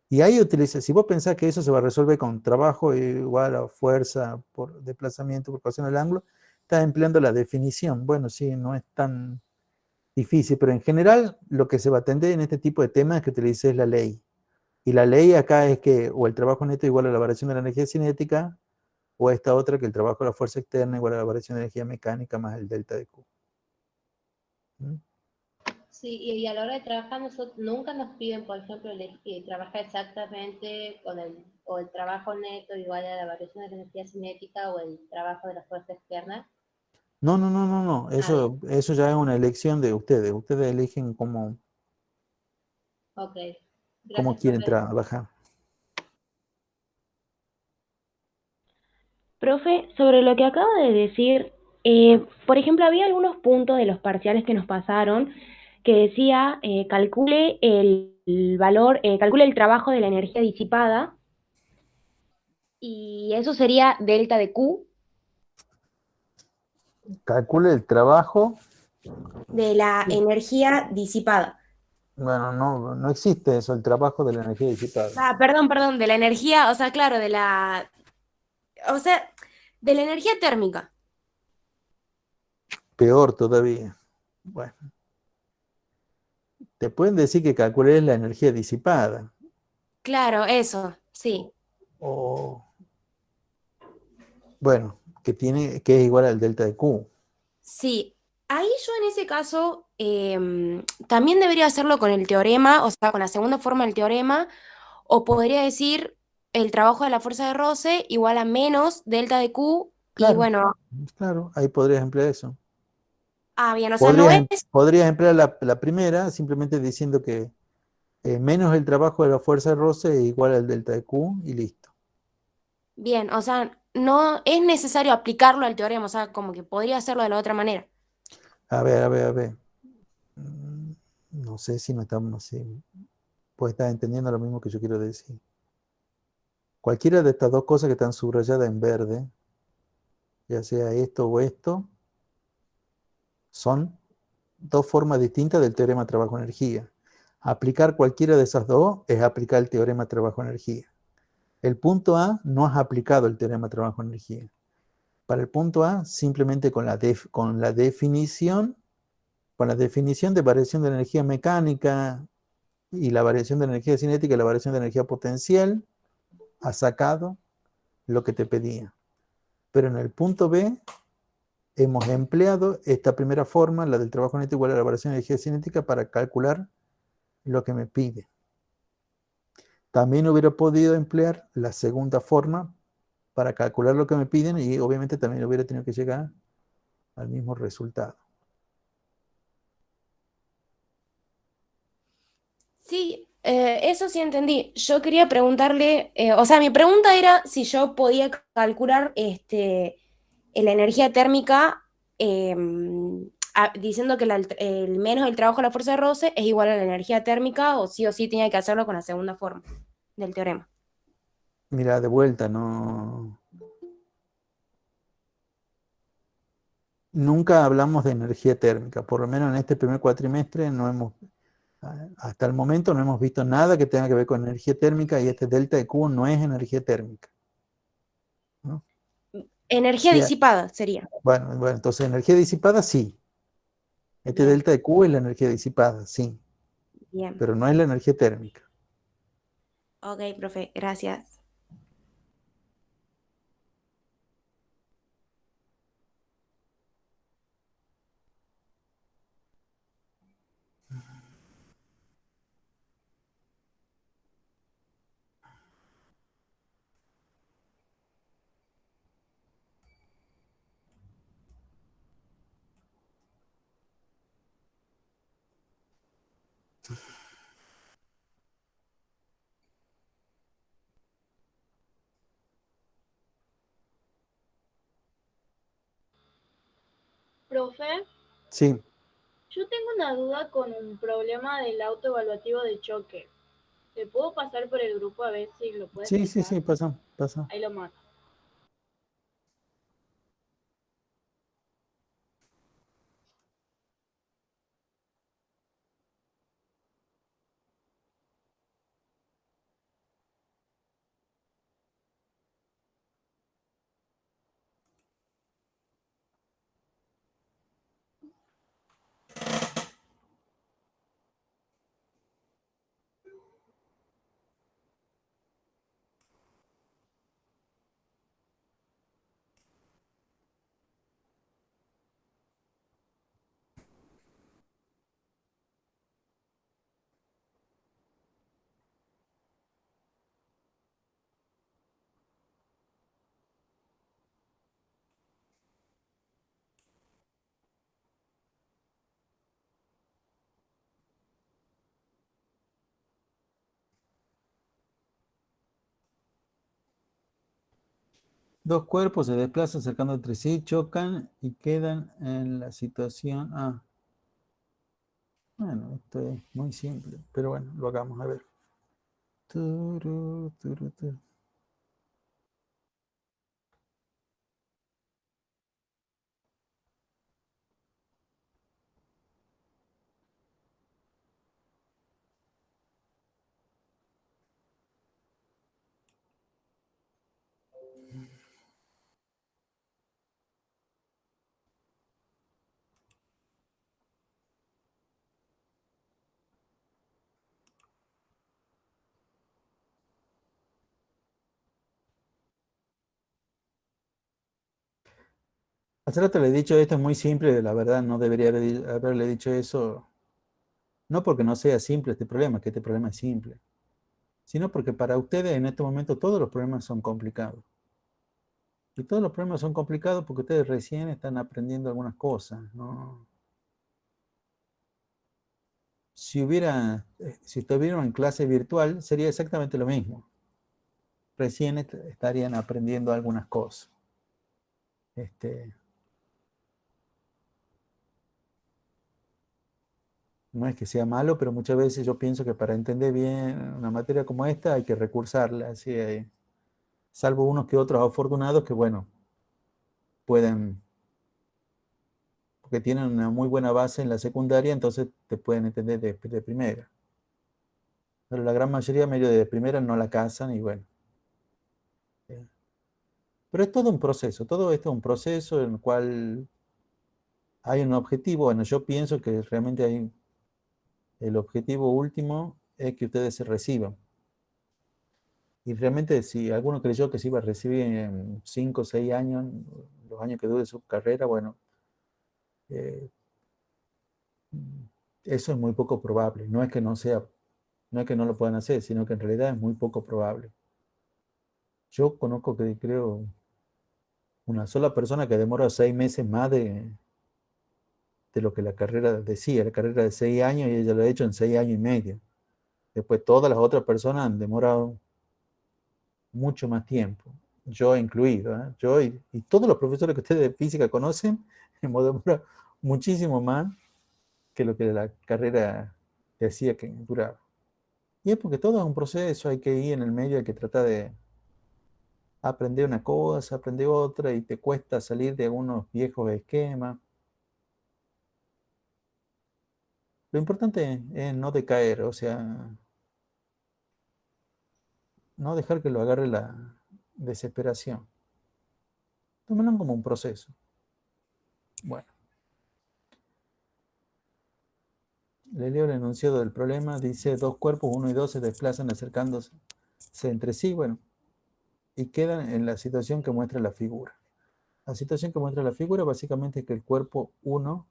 Y ahí utiliza, si vos pensás que eso se va a resolver con trabajo igual a fuerza por desplazamiento por coseno del ángulo, estás empleando la definición. Bueno, sí, no es tan difícil, pero en general lo que se va a atender en este tipo de temas es que utilices la ley. Y la ley acá es que o el trabajo neto igual a la variación de la energía cinética, o esta otra que el trabajo de la fuerza externa igual a la variación de energía mecánica más el delta de Q. ¿Mm? Sí, y a la hora de trabajar nosotros nunca nos piden, por ejemplo, trabajar exactamente o el trabajo neto igual a la variación de la energía cinética o el trabajo de la fuerza externa. No, no, no, no, no. Ah, bien. Eso ya es una elección de ustedes. Ustedes eligen Ok. cómo Gracias, quieren profe. trabajar. Profe, sobre lo que acaba de decir, por ejemplo, había algunos puntos de los parciales que nos pasaron que decía calcule el valor, calcule el trabajo de la energía disipada y eso sería delta de Q Calcule el trabajo. de la energía disipada. Bueno, no, no existe eso, el trabajo de la energía disipada. Ah, perdón, de la energía, o sea, claro, o sea, de la energía térmica. Peor todavía. Bueno, te pueden decir que calcules la energía disipada. Claro, eso, sí. O, bueno, que es igual al delta de Q. Sí, ahí yo en ese caso también debería hacerlo con el teorema, o sea, con la segunda forma del teorema, o podría decir el trabajo de la fuerza de roce igual a menos delta de Q, y Claro, bueno, claro, ahí podrías emplear eso. bien, o sea, no es Podrías emplear la primera simplemente diciendo que menos el trabajo de la fuerza de roce es igual al delta de Q y listo. bien, o sea, no es necesario aplicarlo al teorema, o sea, como que podría hacerlo de la otra manera. A ver, a ver, a ver. No sé si no estamos así. Pues estás entendiendo lo mismo que yo quiero decir. Cualquiera de estas dos cosas que están subrayadas en verde, ya sea esto o esto, son dos formas distintas del teorema trabajo-energía. Aplicar cualquiera de esas dos es aplicar el teorema trabajo-energía. El punto A no has aplicado el teorema trabajo-energía. Para el punto A, simplemente con la definición de variación de energía mecánica y la variación de energía cinética y la variación de energía potencial, has sacado lo que te pedía. Pero en el punto B, hemos empleado esta primera forma, la del trabajo neto igual a la variación de energía cinética, para calcular lo que me pide. También hubiera podido emplear la segunda forma para calcular lo que me piden y obviamente también hubiera tenido que llegar al mismo resultado. Sí, eso sí entendí. Yo quería preguntarle, o sea, mi pregunta era si yo podía calcular la energía térmica diciendo que el menos el trabajo de la fuerza de roce es igual a la energía térmica o sí tenía que hacerlo con la segunda forma del teorema. Mira, de vuelta, no... Nunca hablamos de energía térmica, por lo menos en este primer cuatrimestre hasta el momento no hemos visto nada que tenga que ver con energía térmica y este delta de Q no es energía térmica, ¿no? Energía Sí, disipada sería. bueno, entonces energía disipada sí. Este Bien, delta de Q es la energía disipada, sí, bien. pero no es la energía térmica. Ok, profe, gracias. Profe, Sí, yo tengo una duda con un problema del auto evaluativo de choque. ¿Le puedo pasar por el grupo a ver si lo puede explicar? sí, pasa, pasa. Ahí lo mando. Dos cuerpos se desplazan acercando entre sí, chocan y quedan en la situación A. Bueno, esto es muy simple, pero bueno, lo hagamos a ver. Turu, turu, turu. Hace rato le he dicho esto es muy simple, la verdad no debería haberle dicho eso, no porque no sea simple este problema, que este problema es simple, sino porque para ustedes en este momento todos los problemas son complicados. Y todos los problemas son complicados porque ustedes recién están aprendiendo algunas cosas, ¿no? Si estuvieran en clase virtual, sería exactamente lo mismo. Recién estarían aprendiendo algunas cosas. No es que sea malo, pero muchas veces yo pienso que para entender bien una materia como esta hay que recursarla, así, salvo unos que otros afortunados que, bueno, pueden, porque tienen una muy buena base en la secundaria, entonces te pueden entender de primera. pero la gran mayoría medio de primera no la cazan y bueno. Pero es todo un proceso, todo esto es un proceso en el cual hay un objetivo. Bueno, yo pienso que realmente hay el objetivo último es que ustedes se reciban. Y realmente si alguno creyó que se iba a recibir en 5 o 6 años, los años que dure su carrera, bueno, eh, eso es muy poco probable. No es que no sea, no es que no lo puedan hacer, sino que en realidad es muy poco probable. Yo conozco que creo una sola persona que demora 6 meses más de lo que la carrera decía, la carrera de 6 años y ella lo ha hecho en 6 años y medio. Después todas las otras personas han demorado mucho más tiempo, yo incluido, ¿eh? Yo y todos los profesores que ustedes de física conocen, hemos demorado muchísimo más que lo que la carrera decía que duraba. Y es porque todo es un proceso, hay que ir en el medio, hay que tratar de aprender una cosa, aprender otra, y te cuesta salir de algunos viejos esquemas. Lo importante es no decaer, o sea, no dejar que lo agarre la desesperación. Tómenlo como un proceso. Bueno, le leo el enunciado del problema. Dice, dos cuerpos, 1 y 2, se desplazan acercándose entre sí, bueno, y quedan en la situación que muestra la figura. La situación que muestra la figura básicamente es que el cuerpo 1,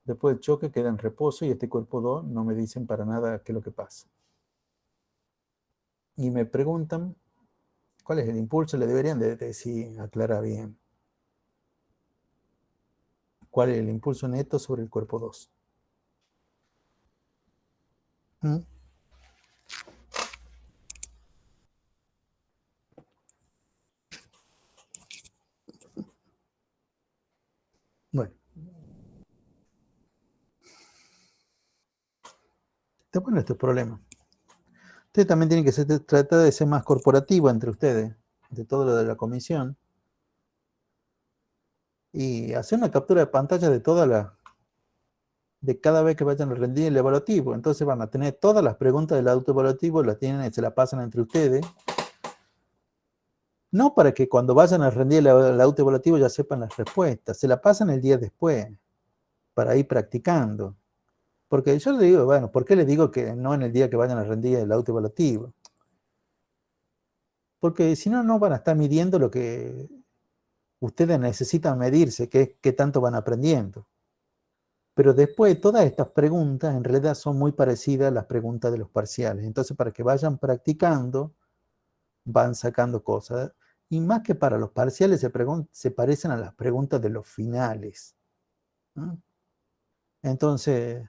después del choque, queda en reposo y este cuerpo 2 no me dicen para nada qué es lo que pasa. Y me preguntan, ¿cuál es el impulso? Le deberían de decir, aclara bien. ¿Cuál es el impulso neto sobre el cuerpo 2? ¿Mm? Bueno, después nuestro problema. Ustedes también tienen que tratar de ser más corporativo entre ustedes, de todo lo de la comisión, y hacer una captura de pantalla de cada vez que vayan a rendir el evaluativo. Entonces van a tener todas las preguntas del autoevaluativo, las tienen y se las pasan entre ustedes. No para que cuando vayan a rendir el autoevaluativo ya sepan las respuestas, se la pasan el día después, para ir practicando. Porque yo le digo, bueno, ¿por qué le digo que no en el día que vayan a rendir el autoevaluativo? Porque si no, no van a estar midiendo lo que ustedes necesitan medirse, que es qué tanto van aprendiendo. Pero después todas estas preguntas en realidad son muy parecidas a las preguntas de los parciales. Entonces, para que vayan practicando, van sacando cosas. Y más que para los parciales, se parecen a las preguntas de los finales, ¿no? Entonces,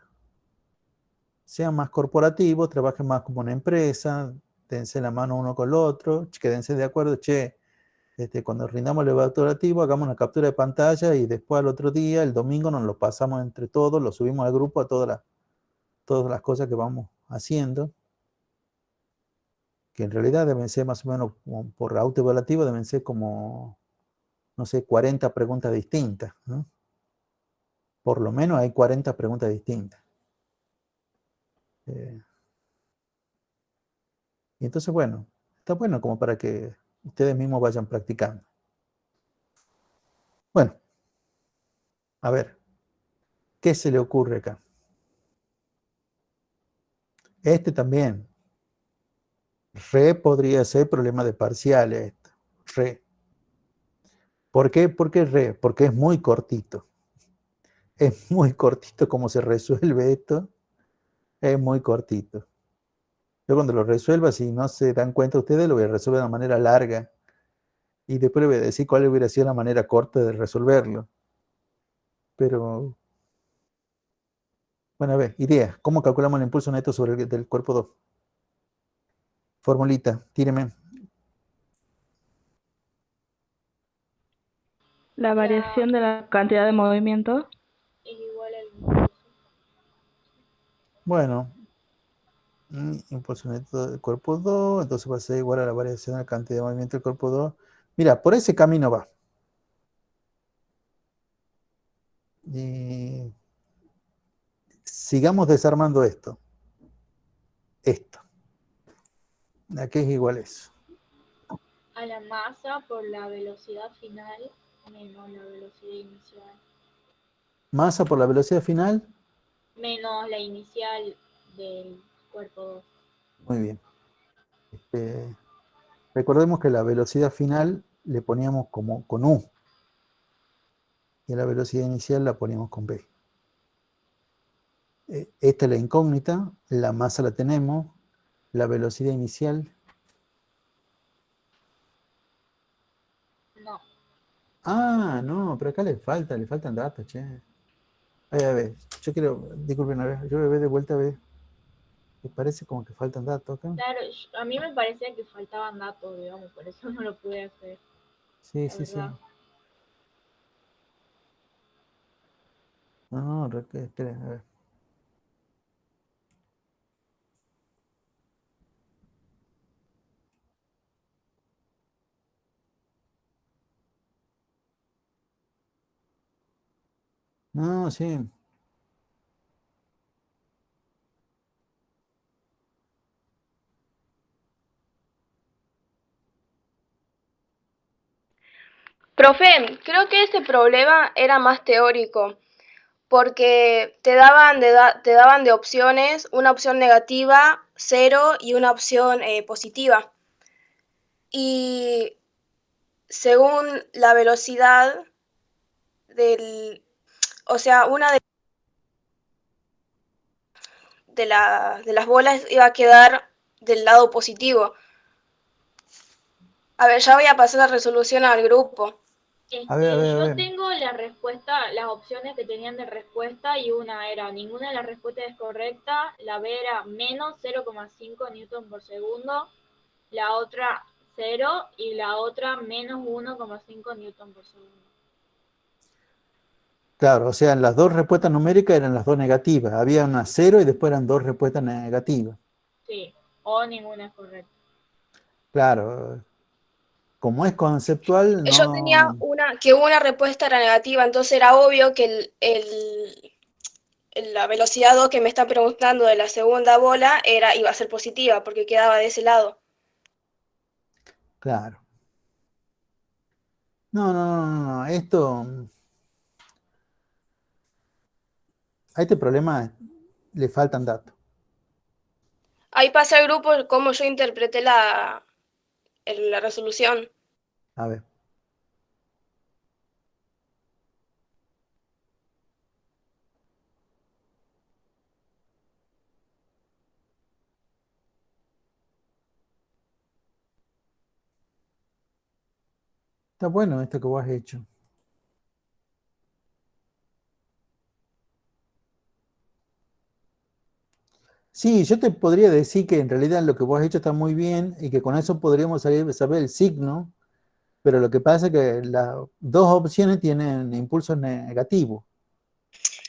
sean más corporativos, trabajen más como una empresa, dense la mano uno con el otro, quédense de acuerdo, che, cuando rindamos el evaluativo, hagamos una captura de pantalla y después al otro día, el domingo, nos lo pasamos entre todos, lo subimos al grupo a todas las cosas que vamos haciendo, que en realidad deben ser más o menos, por autoevaluativo, deben ser como, no sé, 40 preguntas distintas, ¿no? Por lo menos hay 40 preguntas distintas. Y entonces, bueno, está bueno como para que ustedes mismos vayan practicando. Bueno, a ver, ¿qué se le ocurre acá? Este también. Re podría ser problema de parciales. Re. ¿Por qué? ¿Por qué re? Porque es muy cortito. Es muy cortito como se resuelve esto. Es muy cortito. Yo cuando lo resuelva, si no se dan cuenta ustedes, lo voy a resolver de una manera larga. Y después les voy a decir cuál hubiera sido la manera corta de resolverlo. Pero, bueno, a ver, idea. ¿Cómo calculamos el impulso neto sobre del cuerpo 2? Formulita, tíreme. La variación de la cantidad de movimiento. Es igual al impulso. Bueno, impulso neto del cuerpo 2, entonces va a ser igual a la variación de la cantidad de movimiento del cuerpo 2. Mira, por ese camino va. Y sigamos desarmando esto. esto. ¿A qué es igual eso? A la masa por la velocidad final menos la velocidad inicial. Masa por la velocidad final. Menos la inicial del cuerpo 2. Muy bien. Recordemos que la velocidad final le poníamos como con U. Y la velocidad inicial la poníamos con B. Esta es la incógnita. La masa la tenemos. La velocidad inicial. No. Ah, no, pero acá le faltan datos, che. A ver, yo quiero, disculpen, a ver, yo voy a ver de vuelta a ver. Me parece como que faltan datos acá. Claro, a mí me parecía que faltaban datos, digamos, por eso no lo pude hacer. Sí, sí, sí. No, esperen, a ver. No, sí. Profe, creo que este problema era más teórico, porque te daban de opciones una opción negativa, 0 y una opción positiva. Y según la velocidad o sea, una de las bolas iba a quedar del lado positivo. A ver, ya voy a pasar la resolución al grupo. A ver. Yo tengo la respuesta, las opciones que tenían de respuesta, y una era ninguna de las respuestas es correcta, la B era menos 0,5 newton por segundo, la otra 0 y la otra menos 1,5 newton por segundo. Claro, o sea, las dos respuestas numéricas eran las dos negativas. Había una 0 y después eran dos respuestas negativas. Sí, o ninguna es correcta. Claro, como es conceptual, no. Yo tenía que una respuesta era negativa, entonces era obvio que la velocidad 2 que me están preguntando de la segunda bola iba a ser positiva, porque quedaba de ese lado. Claro. No. A este problema le faltan datos. Ahí pasa el grupo cómo yo interpreté la resolución. A ver. Está bueno esto que vos has hecho. Sí, yo te podría decir que en realidad lo que vos has hecho está muy bien y que con eso podríamos saber el signo, pero lo que pasa es que las dos opciones tienen impulsos negativos.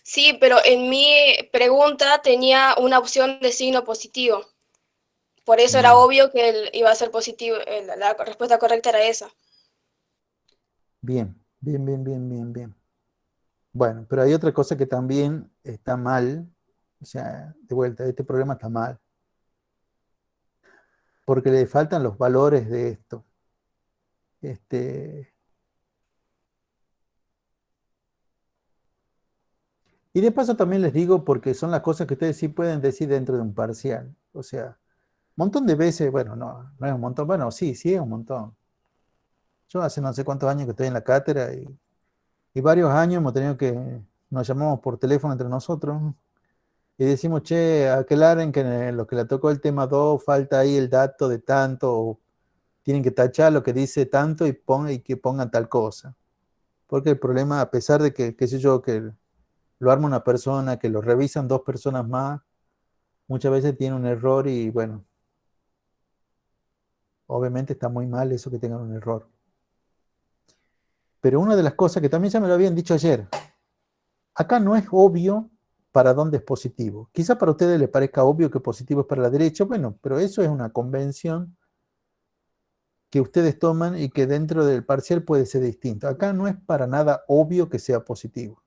Sí, pero en mi pregunta tenía una opción de signo positivo. Por eso era obvio que iba a ser positivo. La respuesta correcta era esa. Bien. Bueno, pero hay otra cosa que también está mal. O sea, de vuelta, este problema está mal. Porque le faltan los valores de esto. Y de paso también les digo, porque son las cosas que ustedes sí pueden decir dentro de un parcial. O sea, un montón de veces, bueno, no es un montón, bueno, sí es un montón. Yo hace no sé cuántos años que estoy en la cátedra y varios años hemos tenido nos llamamos por teléfono entre nosotros y decimos, che, aclaren que en lo que le tocó el tema 2 falta ahí el dato de tanto, o tienen que tachar lo que dice tanto y que pongan tal cosa. Porque el problema, a pesar de que, qué sé yo, que lo arma una persona, que lo revisan dos personas más, muchas veces tiene un error y bueno, obviamente está muy mal eso que tengan un error. Pero una de las cosas que también ya me lo habían dicho ayer, acá no es obvio para dónde es positivo. Quizá para ustedes les parezca obvio que positivo es para la derecha, bueno, pero eso es una convención que ustedes toman y que dentro del parcial puede ser distinto. Acá no es para nada obvio que sea positivo.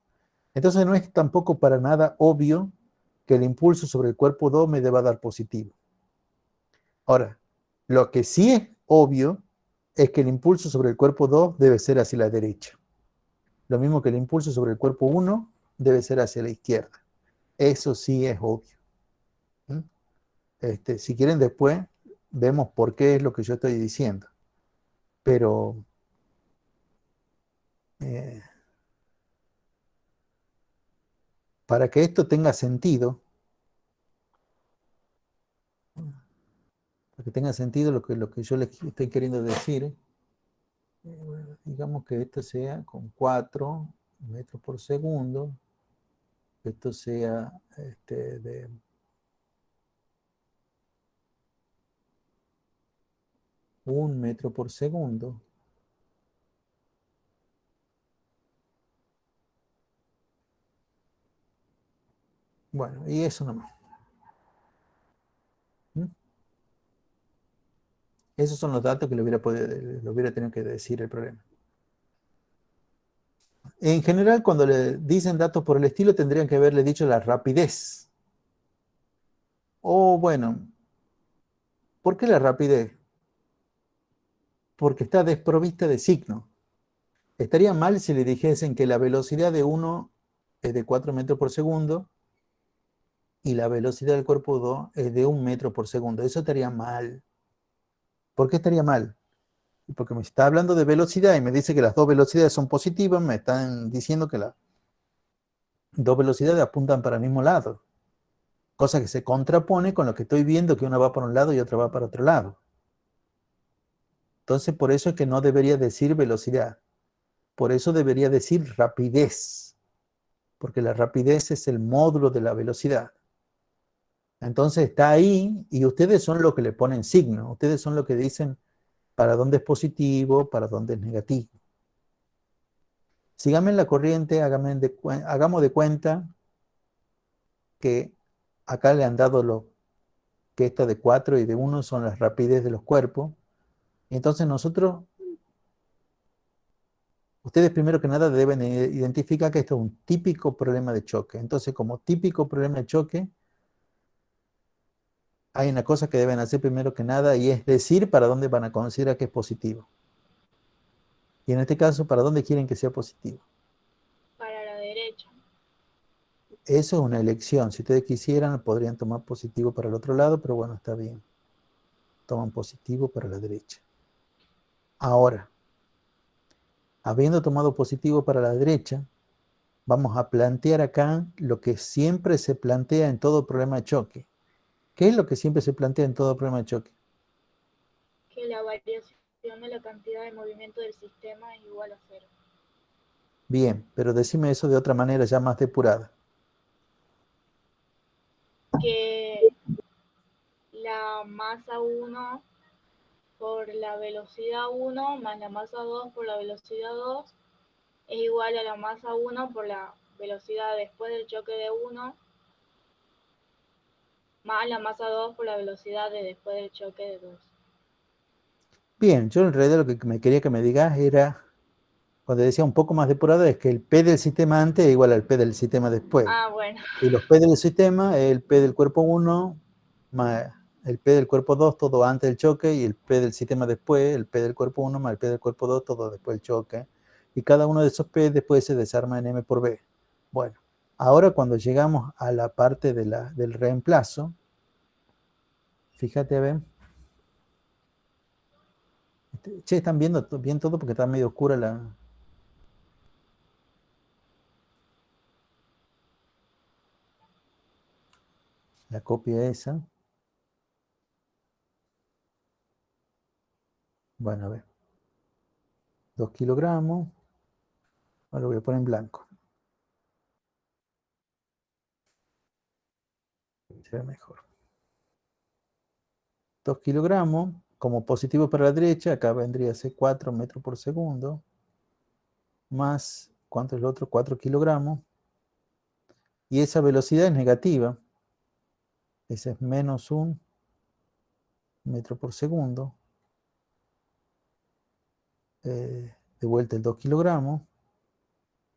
Entonces no es tampoco para nada obvio que el impulso sobre el cuerpo 2 me deba dar positivo. Ahora, lo que sí es obvio es que el impulso sobre el cuerpo 2 debe ser hacia la derecha. Lo mismo que el impulso sobre el cuerpo 1 debe ser hacia la izquierda. Eso sí es obvio. ¿Mm? Si quieren después, vemos por qué es lo que yo estoy diciendo. Pero para que esto tenga sentido, lo que yo les estoy queriendo decir, digamos que esto sea con 4 metros por segundo, esto sea de 1 metro por segundo. Bueno, y eso nomás. ¿Mm? Esos son los datos que le hubiera tenido que decir el problema. En general, cuando le dicen datos por el estilo, tendrían que haberle dicho la rapidez. O bueno, ¿por qué la rapidez? Porque está desprovista de signo. Estaría mal si le dijesen que la velocidad de uno es de 4 metros por segundo y la velocidad del cuerpo 2 es de 1 metro por segundo. Eso estaría mal. ¿Por qué estaría mal? Porque me está hablando de velocidad y me dice que las dos velocidades son positivas, me están diciendo que las dos velocidades apuntan para el mismo lado, cosa que se contrapone con lo que estoy viendo, que una va para un lado y otra va para otro lado. Entonces, por eso es que no debería decir velocidad, por eso debería decir rapidez, porque la rapidez es el módulo de la velocidad. Entonces está ahí y ustedes son los que le ponen signo, ustedes son los que dicen para dónde es positivo, para dónde es negativo. Síganme en la corriente, hagamos de cuenta que acá le han dado que esta de 4 y de 1 son las rapidez de los cuerpos. Y entonces ustedes primero que nada deben identificar que esto es un típico problema de choque. Entonces, como típico problema de choque, hay una cosa que deben hacer primero que nada y es decir para dónde van a considerar que es positivo. Y en este caso, ¿para dónde quieren que sea positivo? Para la derecha. Eso es una elección. Si ustedes quisieran, podrían tomar positivo para el otro lado, pero bueno, está bien. Toman positivo para la derecha. Ahora, habiendo tomado positivo para la derecha, vamos a plantear acá lo que siempre se plantea en todo problema de choque. ¿Qué es lo que siempre se plantea en todo problema de choque? Que la variación de la cantidad de movimiento del sistema es igual a 0. Bien, pero decime eso de otra manera ya más depurada. Que la masa 1 por la velocidad 1 más la masa 2 por la velocidad 2 es igual a la masa 1 por la velocidad después del choque de 1 más la masa 2 por la velocidad de después del choque de 2. Bien, yo en realidad lo que me quería que me digas era, cuando decía un poco más depurada, es que el P del sistema antes es igual al P del sistema después. Ah, bueno. Y los P del sistema es el P del cuerpo 1 más el P del cuerpo 2, todo antes del choque, y el P del sistema después, el P del cuerpo 1 más el P del cuerpo 2, todo después del choque. Y cada uno de esos P después se desarma en M por B. Bueno, ahora cuando llegamos a la parte del reemplazo, fíjate a ver. Che, ¿están viendo bien todo? Porque está medio oscura la copia esa. Bueno, a ver. 2 kilogramos. Ahora lo voy a poner en blanco. Se ve mejor. 2 kilogramos. Como positivo para la derecha, acá vendría a ser 4 metros por segundo. Más, ¿cuánto es lo otro? 4 kilogramos. Y esa velocidad es negativa. Esa es menos 1 metro por segundo. De vuelta el 2 kilogramos.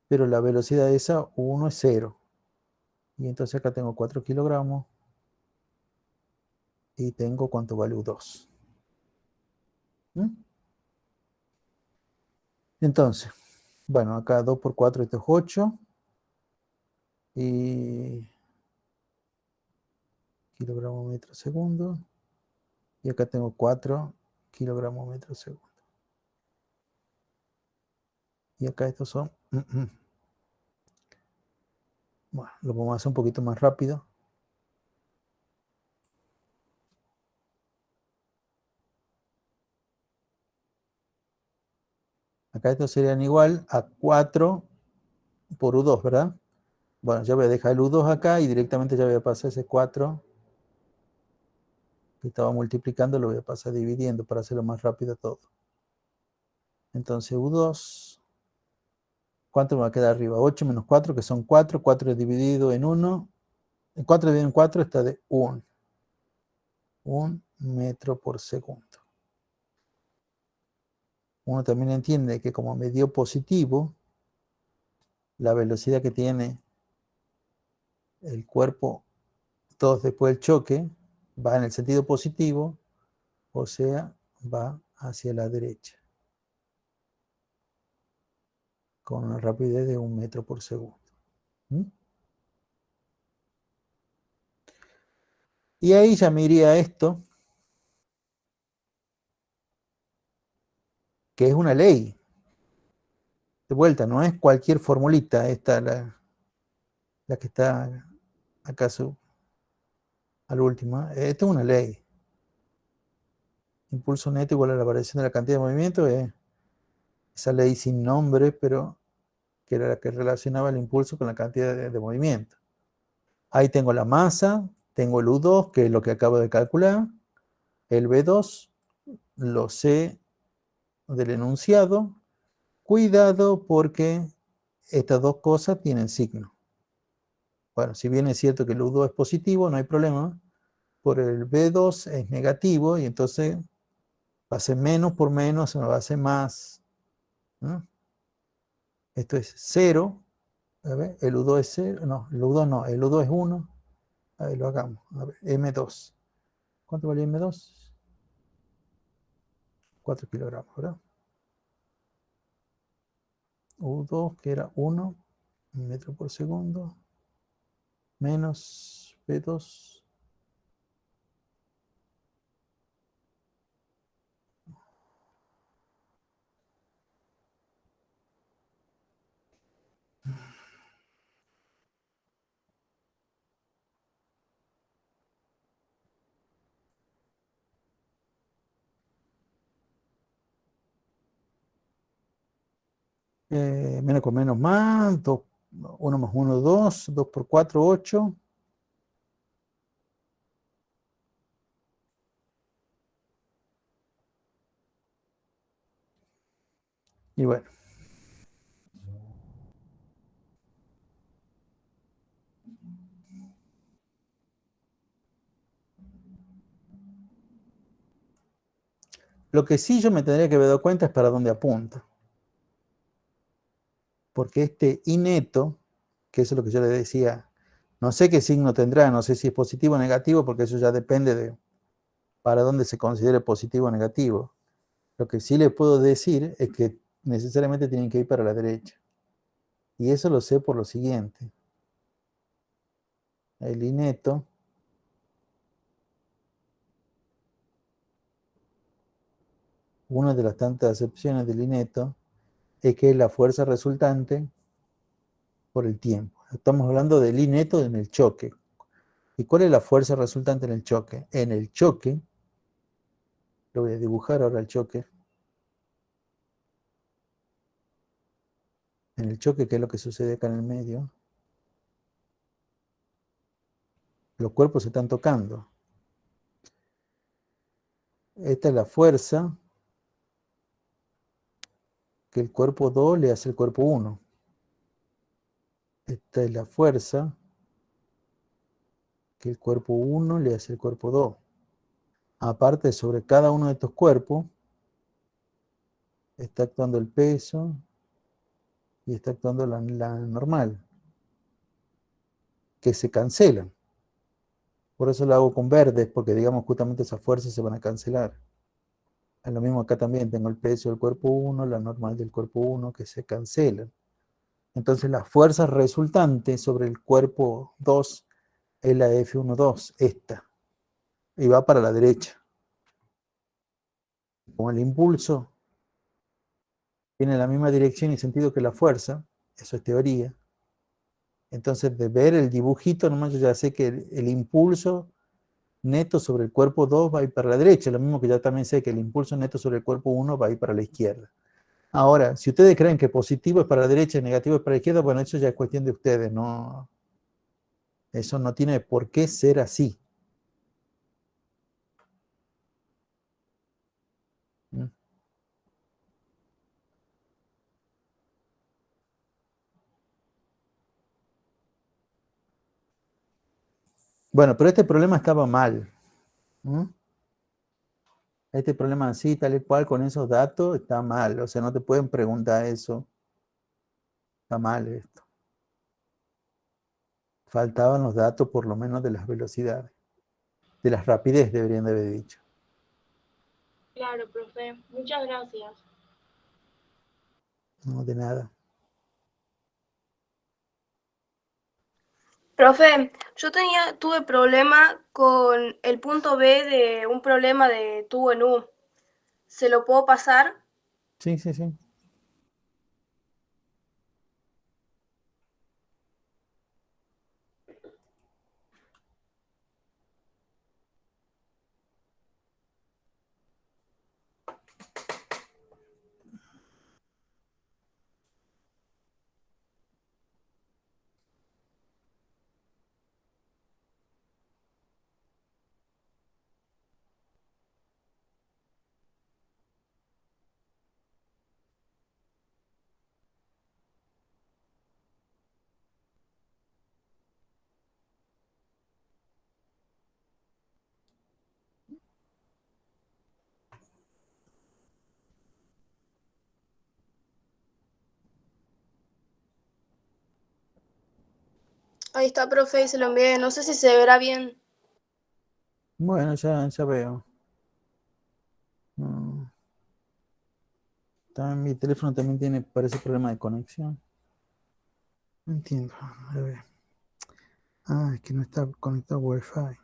Pero la velocidad de esa 1 es 0. Y entonces acá tengo 4 kilogramos y tengo cuánto vale U2. ¿Mm? Entonces, bueno, acá 2 por 4, esto es 8. Y kilogramos metro segundo. Y acá tengo 4 kilogramos metro segundo. Y acá estos son... Bueno, lo vamos a hacer un poquito más rápido. Acá estos serían igual a 4 por U2, ¿verdad? Bueno, ya voy a dejar el U2 acá y directamente ya voy a pasar ese 4 que estaba multiplicando, lo voy a pasar dividiendo para hacerlo más rápido todo. Entonces U2, ¿cuánto me va a quedar arriba? 8 menos 4, que son 4. 4 dividido en 1. 4 dividido en 4 está de 1 metro por segundo. Uno también entiende que como me dio positivo, la velocidad que tiene el cuerpo 2 después del choque va en el sentido positivo, o sea, va hacia la derecha, con una rapidez de 1 metro por segundo. ¿Mm? Y ahí ya me iría a esto, que es una ley. De vuelta, no es cualquier formulita, esta la que está acá al último. Esta es una ley. Impulso neto igual a la variación de la cantidad de movimiento, es esa ley sin nombre, pero que era la que relacionaba el impulso con la cantidad de movimiento. Ahí tengo la masa, tengo el U2, que es lo que acabo de calcular, el V2, lo sé del enunciado. Cuidado porque estas dos cosas tienen signo. Bueno, si bien es cierto que el U2 es positivo, no hay problema, por el V2 es negativo y entonces va a ser menos por menos, se me va a hacer más, ¿no? Esto es 0. A ver, el U2 es 0, no, el U2 no, el U2 es 1. A ver, lo hagamos. A ver, M2. ¿Cuánto valía M2? 4 kilogramos, ¿verdad? U2, que era 1 metro por segundo, menos V2. Menos con menos más, 1 más 1, 2, 2 por 4, 8. Y bueno. Lo que sí yo me tendría que haber dado cuenta es para dónde apunta. Porque este I neto, que eso es lo que yo le decía, no sé qué signo tendrá, no sé si es positivo o negativo, porque eso ya depende de para dónde se considere positivo o negativo. Lo que sí le puedo decir es que necesariamente tienen que ir para la derecha. Y eso lo sé por lo siguiente. El I neto una de las tantas acepciones del I neto es que es la fuerza resultante por el tiempo. Estamos hablando del I neto en el choque. ¿Y cuál es la fuerza resultante en el choque? En el choque, lo voy a dibujar ahora el choque. En el choque, ¿qué es lo que sucede acá en el medio? Los cuerpos se están tocando. Esta es la fuerza que el cuerpo 2 le hace al cuerpo 1. Esta es la fuerza que el cuerpo 1 le hace al cuerpo 2. Aparte, sobre cada uno de estos cuerpos está actuando el peso y está actuando la normal, que se cancelan. Por eso lo hago con verdes, porque digamos justamente esas fuerzas se van a cancelar. Es lo mismo acá también, tengo el peso del cuerpo 1, la normal del cuerpo 1, que se cancelan. Entonces las fuerzas resultantes sobre el cuerpo 2 es la F12, esta, y va para la derecha. Como el impulso tiene la misma dirección y sentido que la fuerza, eso es teoría. Entonces de ver el dibujito, nomás yo ya sé que el impulso neto sobre el cuerpo 2 va a ir para la derecha, lo mismo que ya también sé que el impulso neto sobre el cuerpo 1 va a ir para la izquierda. Ahora, si ustedes creen que positivo es para la derecha y negativo es para la izquierda, bueno, eso ya es cuestión de ustedes, no, eso no tiene por qué ser así. ¿Mm? Bueno, pero este problema estaba mal. ¿Mm? Este problema así, tal y cual, con esos datos, está mal. O sea, no te pueden preguntar eso. Está mal esto. Faltaban los datos por lo menos de las velocidades. De las rapidez deberían de haber dicho. Claro, profe. Muchas gracias. No, de nada. Profe, yo tuve problema con el punto B de un problema de tubo en U. ¿Se lo puedo pasar? Sí, sí, sí. Ahí está, profe, y se lo envié. No sé si se verá bien. Bueno, ya veo. Mi teléfono también tiene, parece, problema de conexión. No entiendo. A ver. Ah, es que no está conectado a Wi-Fi.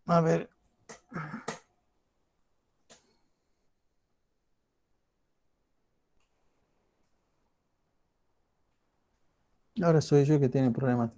A ver. Ahora soy yo que tiene problemas.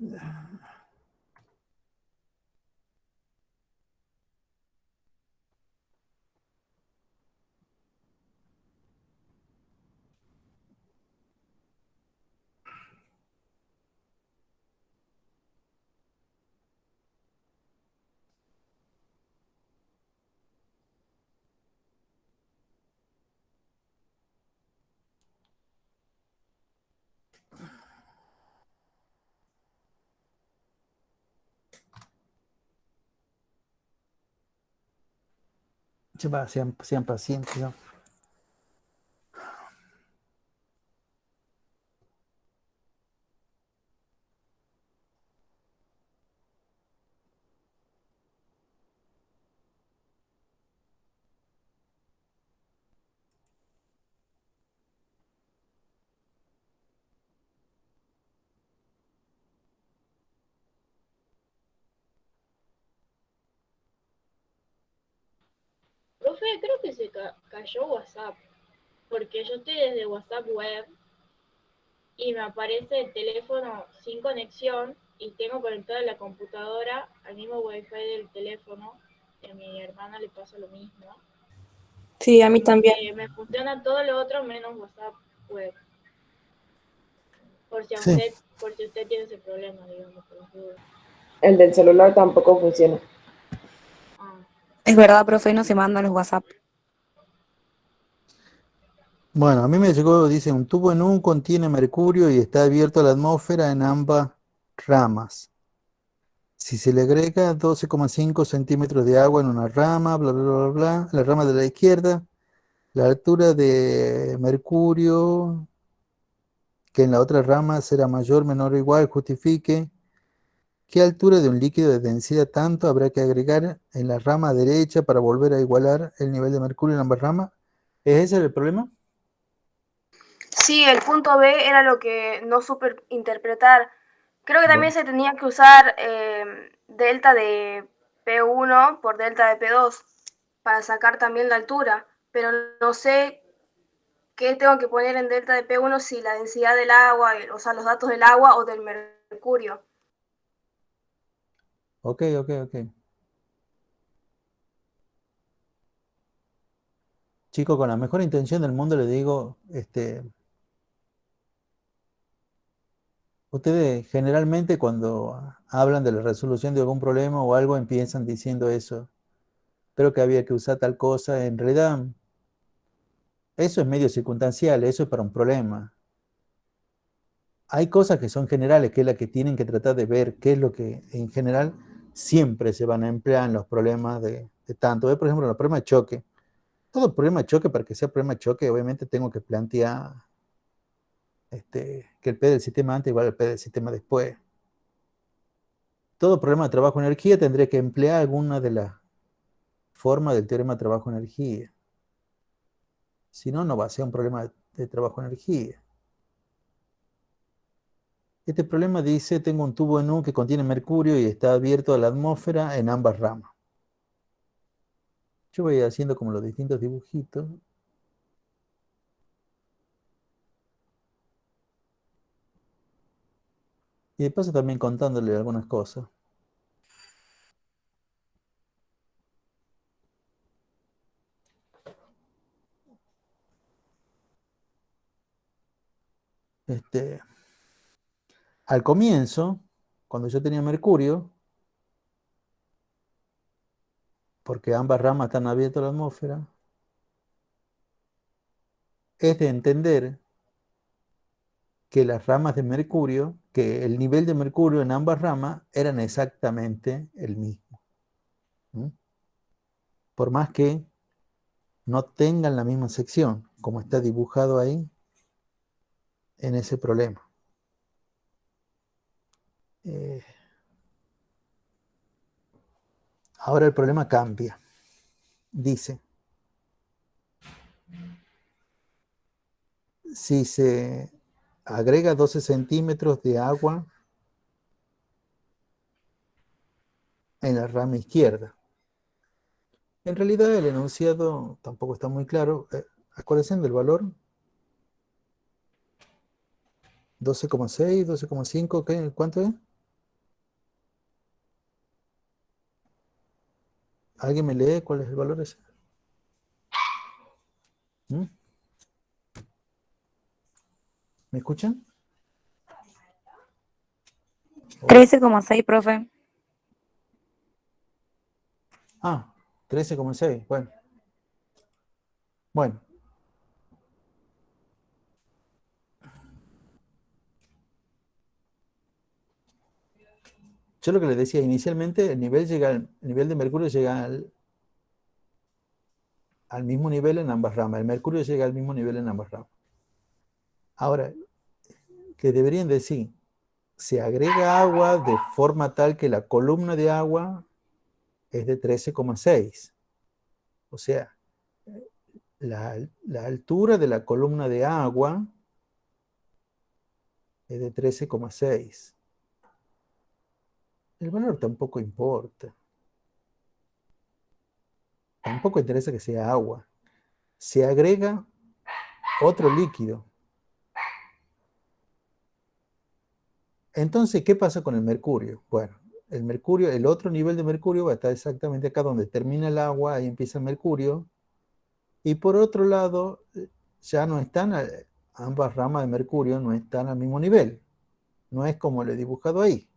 Sean pacientes, ¿no? Profe, creo que se cayó WhatsApp. Porque yo estoy desde WhatsApp web y me aparece el teléfono sin conexión y tengo conectada la computadora al mismo wifi del teléfono. a mi hermana le pasa lo mismo. Sí, a mí también. Me funciona todo lo otro menos WhatsApp web. Por si Sí. usted tiene ese problema, digamos, por las dudas. El del celular tampoco funciona. Ah, Es verdad, profe, no se mandan los WhatsApp. Bueno, a mí me llegó, dice, un tubo en U contiene mercurio y está abierto a la atmósfera en ambas ramas. Si se le agrega 12,5 centímetros de agua en una rama, bla, bla, bla, bla, la rama de la izquierda, la altura de mercurio que en la otra rama será mayor, menor o igual, justifique qué altura de un líquido de densidad tanto habrá que agregar en la rama derecha para volver a igualar el nivel de mercurio en ambas ramas. ¿Es ese el problema? Sí, el punto B era lo que no supe interpretar. Creo que también Bueno, se tenía que usar delta de P1 por delta de P2 para sacar también la altura, pero no sé qué tengo que poner en delta de P1 si la densidad del agua, o sea, los datos del agua o del mercurio. ok. Chico, con la mejor intención del mundo le digo, ustedes generalmente cuando hablan de la resolución de algún problema o algo empiezan diciendo eso. Creo que había que usar tal cosa. En realidad, eso es medio circunstancial, eso es para un problema. Hay cosas que son generales, que es la que tienen que tratar de ver qué es lo que en general siempre se van a emplear en los problemas de tanto. Por ejemplo, los problemas de choque. Todo problema de choque, para que sea problema de choque, obviamente tengo que plantear que el P del sistema antes igual al P del sistema después. Todo problema de trabajo-energía tendré que emplear alguna de las formas del teorema de trabajo-energía. Si no, no va a ser un problema de trabajo-energía. Este problema dice, tengo un tubo en U que contiene mercurio y está abierto a la atmósfera en ambas ramas. Yo voy haciendo como los distintos dibujitos. Y de paso también contándole algunas cosas. Al comienzo, cuando yo tenía mercurio, porque ambas ramas están abiertas a la atmósfera, es de entender que las ramas de mercurio, que el nivel de mercurio en ambas ramas eran exactamente el mismo. ¿Mm? Por más que no tengan la misma sección, como está dibujado ahí en ese problema. Ahora el problema cambia. Dice, si se agrega 12 centímetros de agua en la rama izquierda. En realidad el enunciado tampoco está muy claro. Acuérdense del valor 12,6, 12,5, ¿cuánto es? ¿Alguien me lee cuál es el valor ese? ¿Mm? ¿Me escuchan? 13,6, profe. Ah, 13,6. Bueno. Yo lo que les decía, inicialmente el nivel de mercurio llega al mismo nivel en ambas ramas. El mercurio llega al mismo nivel en ambas ramas. Ahora, que deberían decir, se agrega agua de forma tal que la columna de agua es de 13,6. O sea, la altura de la columna de agua es de 13,6. El valor tampoco importa. Tampoco interesa que sea agua. Se agrega otro líquido. Entonces, ¿qué pasa con el mercurio? Bueno, el mercurio, el otro nivel de mercurio va a estar exactamente acá donde termina el agua, ahí empieza el mercurio. Y por otro lado, ya no están, ambas ramas de mercurio no están al mismo nivel. No es como lo he dibujado ahí,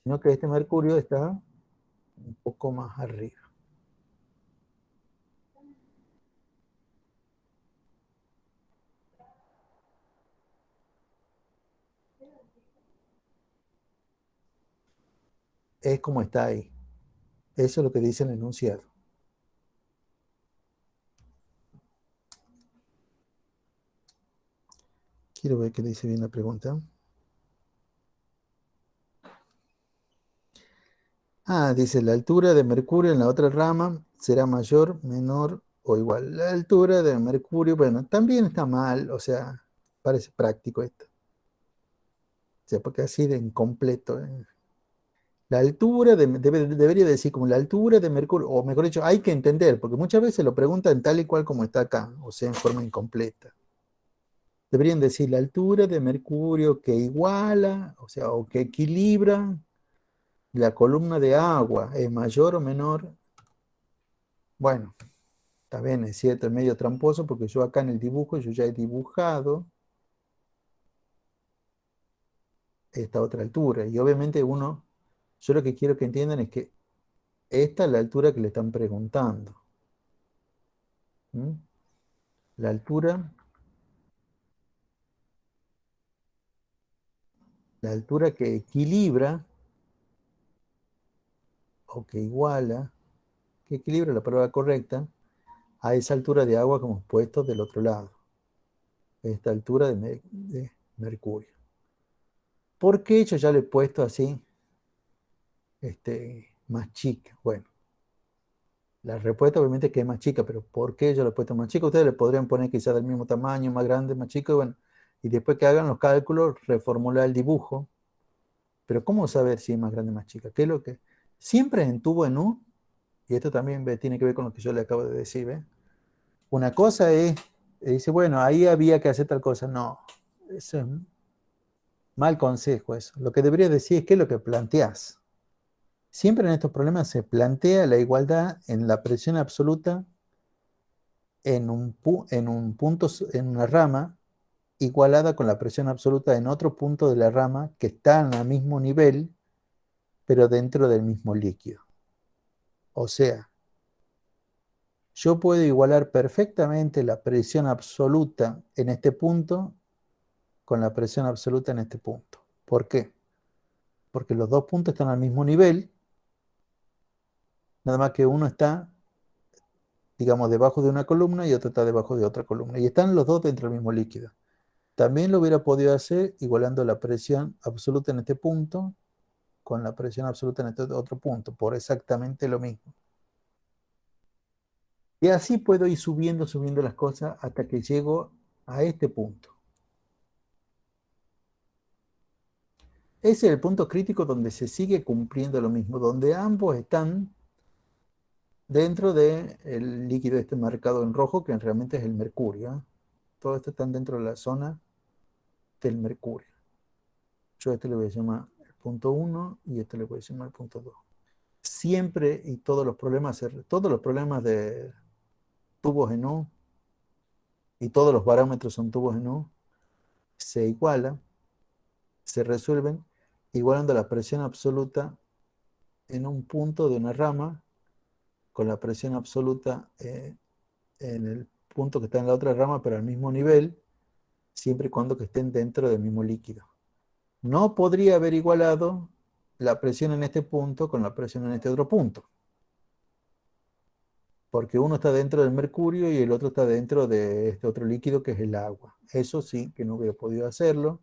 sino que este mercurio está un poco más arriba. Es como está ahí. Eso es lo que dice el enunciado. Quiero ver qué dice bien la pregunta. Dice, la altura de Mercurio en la otra rama será mayor, menor o igual. La altura de Mercurio, bueno, también está mal, o sea, parece práctico esto. O sea, porque así de incompleto. La altura debería decir como la altura de Mercurio, o mejor dicho, hay que entender, porque muchas veces lo preguntan tal y cual como está acá, o sea, en forma incompleta. Deberían decir la altura de Mercurio que iguala, o sea, o que equilibra la columna de agua, ¿es mayor o menor? Bueno, está bien, es cierto, es medio tramposo porque yo acá en el dibujo, yo ya he dibujado esta otra altura. Y obviamente yo lo que quiero que entiendan es que esta es la altura que le están preguntando. ¿Mm? La altura que equilibra o que iguala, que equilibra la palabra correcta, a esa altura de agua que hemos puesto del otro lado. Esta altura de Mercurio. ¿Por qué yo ya le he puesto así, más chica? Bueno, la respuesta obviamente es que es más chica, pero ¿por qué yo le he puesto más chica? Ustedes le podrían poner quizás del mismo tamaño, más grande, más chico, y bueno, y después que hagan los cálculos, reformular el dibujo. Pero ¿cómo saber si es más grande o más chica? ¿Qué es lo que? Siempre en tubo en U, y esto también tiene que ver con lo que yo le acabo de decir, ¿ves? Una cosa es, dice, bueno, ahí había que hacer tal cosa. No, eso es mal consejo eso. Lo que deberías decir es qué es lo que planteas. Siempre en estos problemas se plantea la igualdad en la presión absoluta en un punto, en una rama, igualada con la presión absoluta en otro punto de la rama que están al mismo nivel, pero dentro del mismo líquido. O sea, yo puedo igualar perfectamente la presión absoluta en este punto con la presión absoluta en este punto. ¿Por qué? Porque los dos puntos están al mismo nivel, nada más que uno está, digamos, debajo de una columna y otro está debajo de otra columna. Y están los dos dentro del mismo líquido. También lo hubiera podido hacer igualando la presión absoluta en este punto con la presión absoluta en este otro punto, por exactamente lo mismo. Y así puedo ir subiendo las cosas hasta que llego a este punto. Ese es el punto crítico donde se sigue cumpliendo lo mismo, donde ambos están dentro del líquido este marcado en rojo, que realmente es el mercurio, ¿eh? Todo esto están dentro de la zona del mercurio. Yo a este le voy a llamar el punto 1 y este le voy a llamar el punto 2. Siempre y todos los problemas de tubos en U y todos los parámetros son tubos en U, se igualan, se resuelven igualando la presión absoluta en un punto de una rama con la presión absoluta en el punto que está en la otra rama, pero al mismo nivel, siempre y cuando que estén dentro del mismo líquido. No podría haber igualado la presión en este punto con la presión en este otro punto, porque uno está dentro del mercurio y el otro está dentro de este otro líquido que es el agua. Eso sí que no hubiera podido hacerlo.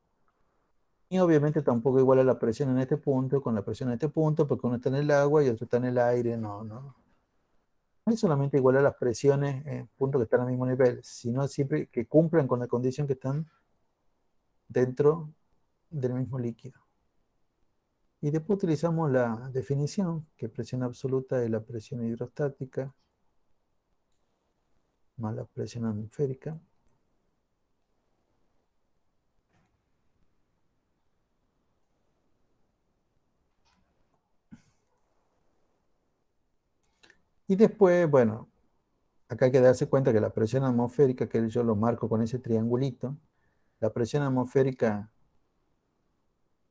Y obviamente tampoco iguala la presión en este punto con la presión en este punto, porque uno está en el agua y otro está en el aire. No, no. No es solamente igualar las presiones en puntos que están al mismo nivel, sino siempre que cumplan con la condición que están dentro del mismo líquido. Y después utilizamos la definición, que presión absoluta es la presión hidrostática más la presión atmosférica. Y después, bueno, acá hay que darse cuenta que la presión atmosférica, que yo lo marco con ese triangulito, la presión atmosférica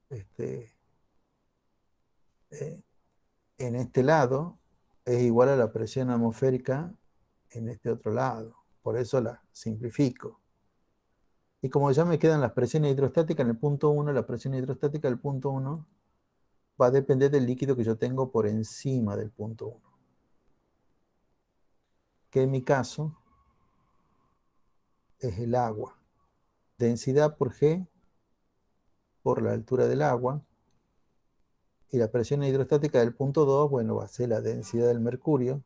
en este lado es igual a la presión atmosférica en este otro lado. Por eso la simplifico. Y como ya me quedan las presiones hidrostáticas en el punto 1, la presión hidrostática del punto 1 va a depender del líquido que yo tengo por encima del punto 1. Que en mi caso es el agua. Densidad por G por la altura del agua. Y la presión hidrostática del punto 2, bueno, va a ser la densidad del mercurio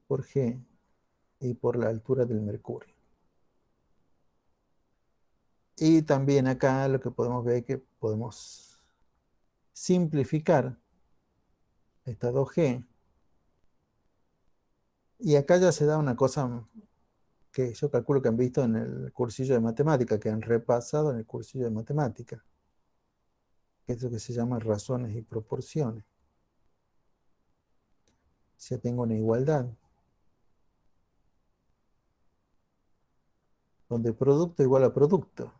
por G y por la altura del mercurio. Y también acá lo que podemos ver es que podemos simplificar esta 2G. Y acá ya se da una cosa que yo calculo que han visto en el cursillo de matemática, que han repasado en el cursillo de matemática, que es lo que se llama razones y proporciones. Si tengo una igualdad donde producto igual a producto,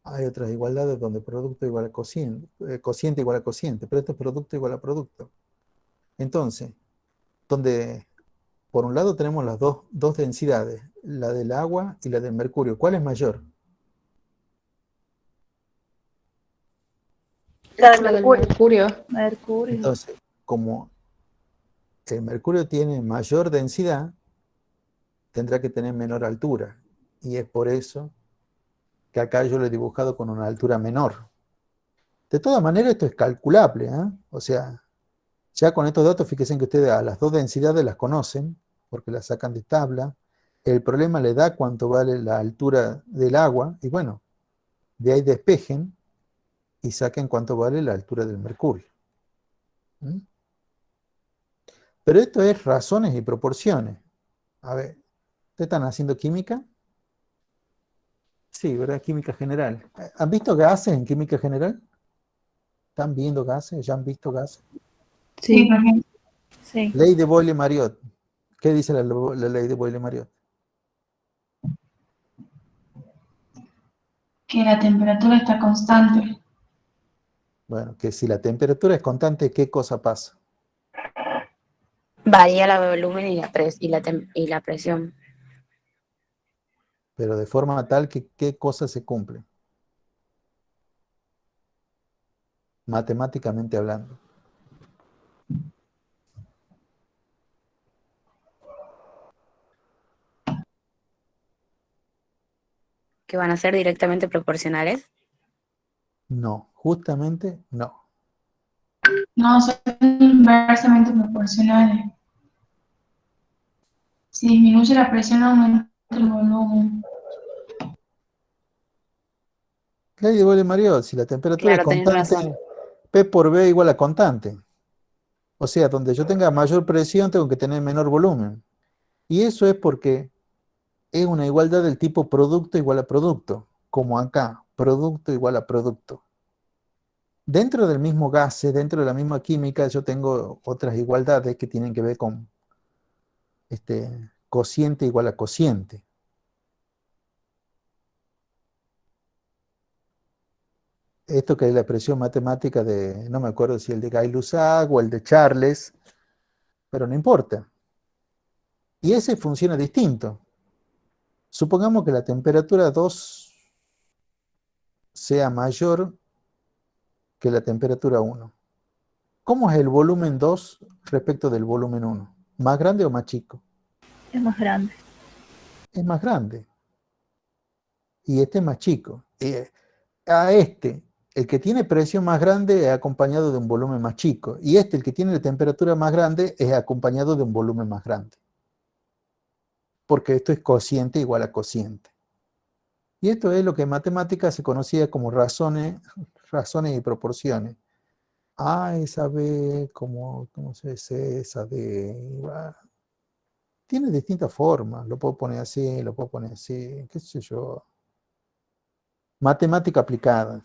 hay otras igualdades donde producto igual a cociente, cociente igual a cociente, pero esto es producto igual a producto. Entonces, donde por un lado tenemos las dos densidades, la del agua y la del mercurio. ¿Cuál es mayor? La del mercurio. Mercurio. Entonces, como el mercurio tiene mayor densidad, tendrá que tener menor altura. Y es por eso que acá yo lo he dibujado con una altura menor. De todas maneras, esto es calculable, ¿eh? O sea, ya con estos datos, fíjense que ustedes a las dos densidades las conocen, porque las sacan de tabla. El problema le da cuánto vale la altura del agua, y bueno, de ahí despejen y saquen cuánto vale la altura del mercurio. ¿Mm? Pero esto es razones y proporciones. A ver, ¿ustedes están haciendo química? Sí, ¿verdad? Química general. ¿Han visto gases en química general? ¿Están viendo gases? ¿Ya han visto gases? Sí, Sí, por ejemplo, sí. Ley de Boyle-Mariot. ¿Qué dice la ley de Boyle-Mariot? que la temperatura está constante. Bueno, que si la temperatura es constante, ¿qué cosa pasa? Varía el volumen y la presión. Pero de forma tal que ¿qué cosa se cumple? Matemáticamente hablando. ¿Que van a ser directamente proporcionales? No, justamente no. No, son inversamente proporcionales. Si disminuye la presión, aumenta el volumen. Ley de Boyle-Mariot, si la temperatura es Claro, tenés constante, razón. P por B igual a constante. O sea, donde yo tenga mayor presión, tengo que tener menor volumen. Y eso es porque es una igualdad del tipo producto igual a producto, como acá, producto igual a producto. Dentro del mismo gas, dentro de la misma química, yo tengo otras igualdades que tienen que ver con cociente igual a cociente. Esto que es la expresión matemática de, no me acuerdo si el de Gay-Lussac o el de Charles, pero no importa. Y ese funciona distinto. Supongamos que la temperatura 2 sea mayor que la temperatura 1. ¿Cómo es el volumen 2 respecto del volumen 1? ¿Más grande o más chico? Es más grande. Es más grande. Y este es más chico. A este, el que tiene presión más grande es acompañado de un volumen más chico. Y este, el que tiene la temperatura más grande, es acompañado de un volumen más grande. Porque esto es cociente igual a cociente. Y esto es lo que en matemáticas se conocía como razones y proporciones. A esa B, ¿cómo se dice? Esa D. Tiene distintas formas. Lo puedo poner así, lo puedo poner así, qué sé yo. Matemática aplicada.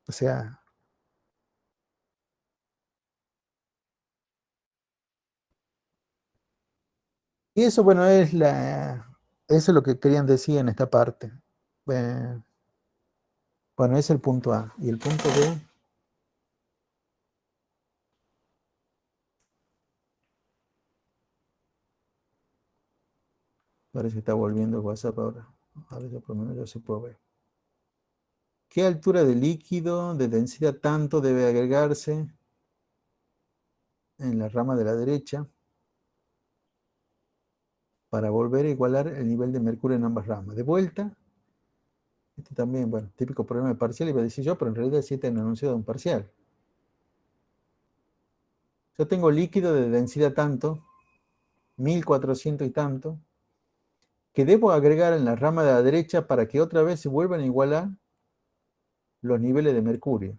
O sea, Y eso, bueno, eso es lo que querían decir en esta parte. Bueno, ese es el punto A. Y el punto B. Parece que está volviendo el WhatsApp ahora. A ver, por lo menos ya se puede ver. ¿Qué altura de líquido de densidad tanto debe agregarse en la rama de la derecha para volver a igualar el nivel de mercurio en ambas ramas? De vuelta, este también, bueno, típico problema de parcial, iba a decir yo, pero en realidad sí está en el enunciado de un parcial. Yo tengo líquido de densidad tanto, 1400 y tanto, que debo agregar en la rama de la derecha para que otra vez se vuelvan a igualar los niveles de mercurio.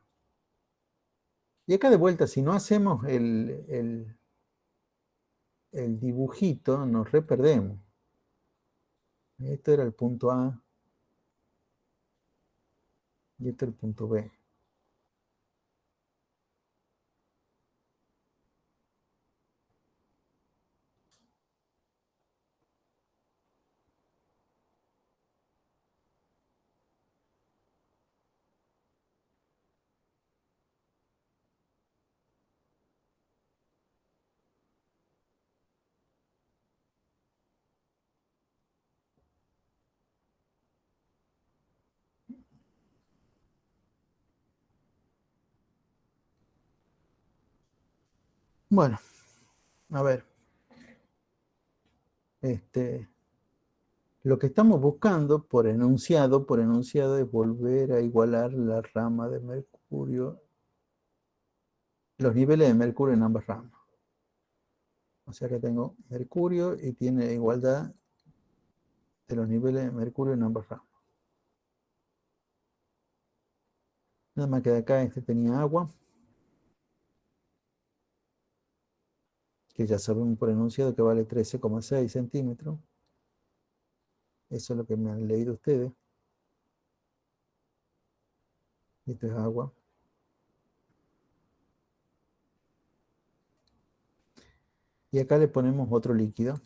Y acá de vuelta, si no hacemos el dibujito, nos re perdemos. Este era el punto A y este es el punto B. Bueno, a ver. Lo que estamos buscando por enunciado es volver a igualar la rama de mercurio, los niveles de mercurio en ambas ramas. O sea que tengo mercurio y tiene igualdad de los niveles de mercurio en ambas ramas. Nada más que de acá tenía agua, que ya sabemos por enunciado que vale 13,6 centímetros. Eso es lo que me han leído ustedes. Esto es agua. Y acá le ponemos otro líquido.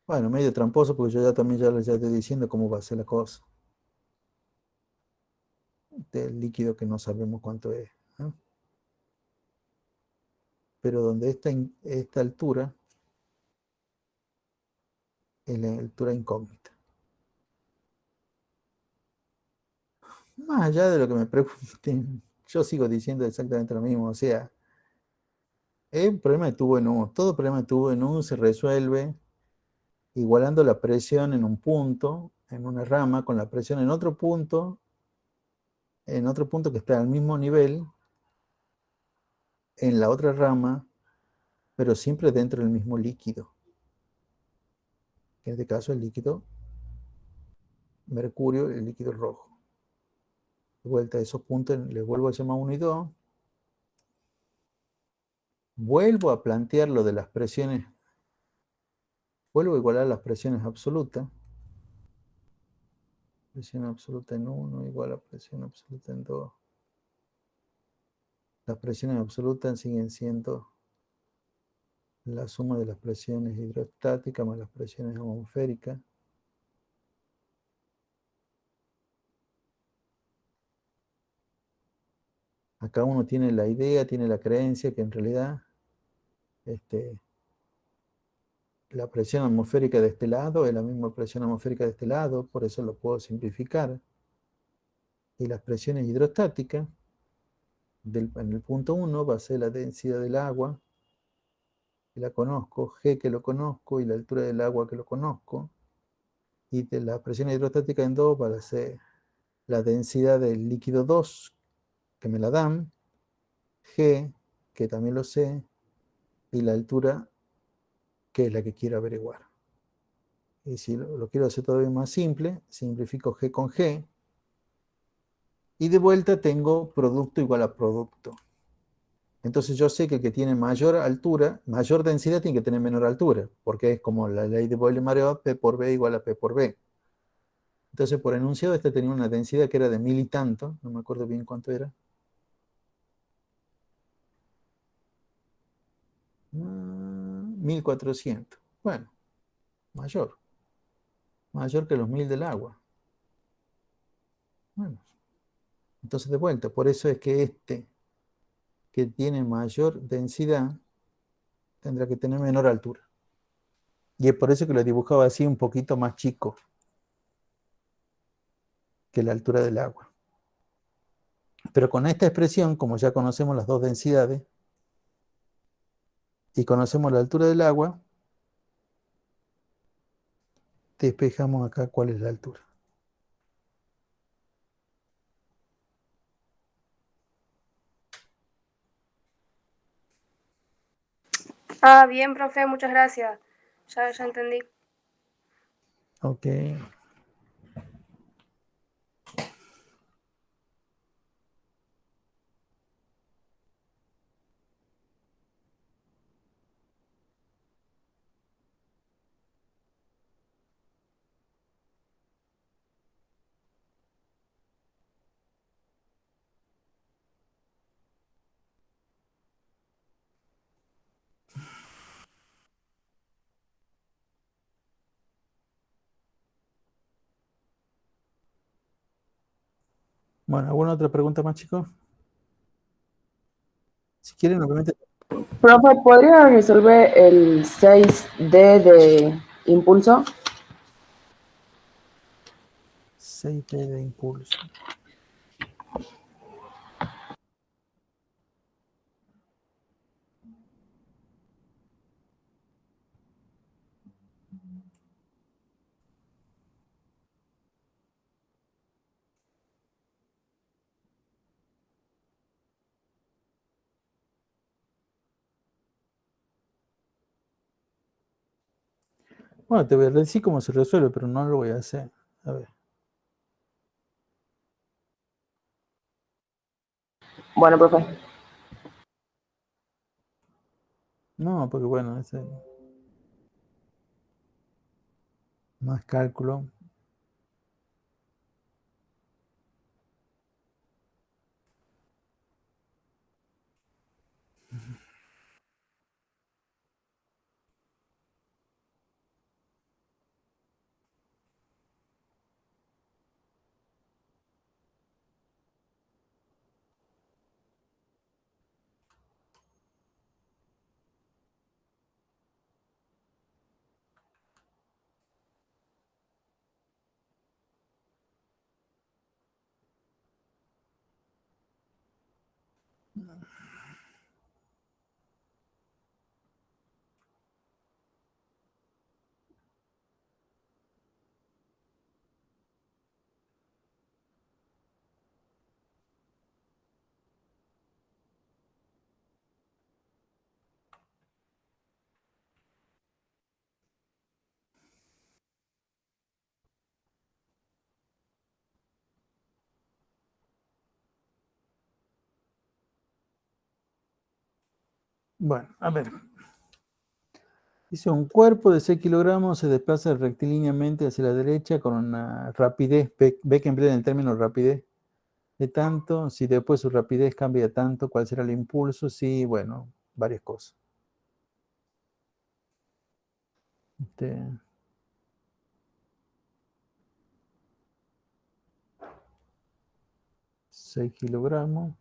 Bueno, medio tramposo porque yo ya también ya les estoy diciendo cómo va a ser la cosa. Del líquido que no sabemos cuánto es, ¿no? Pero donde esta altura es la altura incógnita. Más allá de lo que me pregunten, yo sigo diciendo exactamente lo mismo. O sea, es un problema de tubo en U. Todo problema de tubo en U se resuelve igualando la presión en un punto, en una rama, con la presión en otro punto que está al mismo nivel, en la otra rama, pero siempre dentro del mismo líquido. En este caso el líquido mercurio y el líquido rojo. De vuelta a esos puntos les vuelvo a llamar 1 y 2. Vuelvo a plantear lo de las presiones. Vuelvo a igualar las presiones absolutas. Presión absoluta en 1 igual a presión absoluta en 2. Las presiones absolutas siguen siendo la suma de las presiones hidrostáticas más las presiones atmosféricas. Acá uno tiene la idea, tiene la creencia que en realidad la presión atmosférica de este lado es la misma presión atmosférica de este lado, por eso lo puedo simplificar. Y las presiones hidrostáticas, en el punto 1 va a ser la densidad del agua, que la conozco, G que lo conozco, y la altura del agua que lo conozco. Y de la presión hidrostática en 2 va a ser la densidad del líquido 2, que me la dan, G, que también lo sé, y la altura, que es la que quiero averiguar. Y si lo quiero hacer todavía más simple, simplifico G con G, y de vuelta tengo producto igual a producto. Entonces yo sé que el que tiene mayor altura, mayor densidad, tiene que tener menor altura, porque es como la ley de Boyle-Mariotte, P por B igual a P por B. Entonces por enunciado este tenía una densidad que era de 1000 y tanto, no me acuerdo bien cuánto era. 1400. Bueno, mayor. Mayor que los 1000 del agua. Bueno, entonces de vuelta, por eso es que este, que tiene mayor densidad, tendrá que tener menor altura. Y es por eso que lo he dibujado así un poquito más chico que la altura del agua. Pero con esta expresión, como ya conocemos las dos densidades y conocemos la altura del agua, despejamos acá cuál es la altura. Ah, bien, profe, muchas gracias. Ya entendí. Ok. Bueno, ¿alguna otra pregunta más, chicos? Si quieren, obviamente. Profe, ¿podría resolver el 6D de impulso? 6D de impulso. Bueno, te voy a decir cómo se resuelve, pero no lo voy a hacer. A ver. Bueno, profe. No, porque bueno, más cálculo. Bueno, a ver. Dice, un cuerpo de 6 kilogramos se desplaza rectilíneamente hacia la derecha con una rapidez, ve que emplea el término rapidez de tanto, si después su rapidez cambia tanto, ¿cuál será el impulso? Sí, bueno, varias cosas. 6 kilogramos,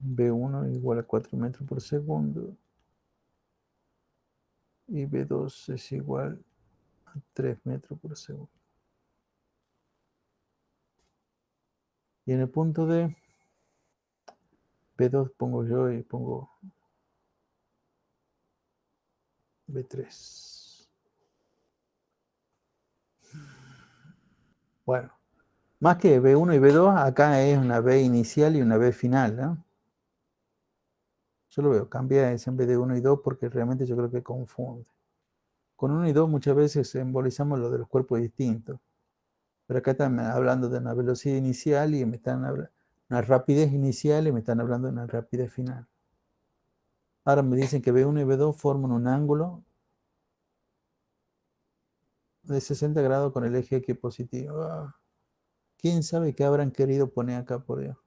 V1 igual a 4 metros por segundo, y V2 es igual a 3 metros por segundo. Y en el punto D, V2 pongo yo y pongo V3. Bueno, más que V1 y V2, acá es una V inicial y una V final, ¿no? Yo lo veo, cambia ese en vez de 1 y 2 porque realmente yo creo que confunde. Con 1 y 2 muchas veces embolizamos lo de los cuerpos distintos. Pero acá están hablando de una velocidad inicial y me están hablando una rapidez inicial y me están hablando de una rapidez final. Ahora me dicen que V1 y V2 forman un ángulo de 60 grados con el eje X positivo. ¿Quién sabe qué habrán querido poner acá, por Dios?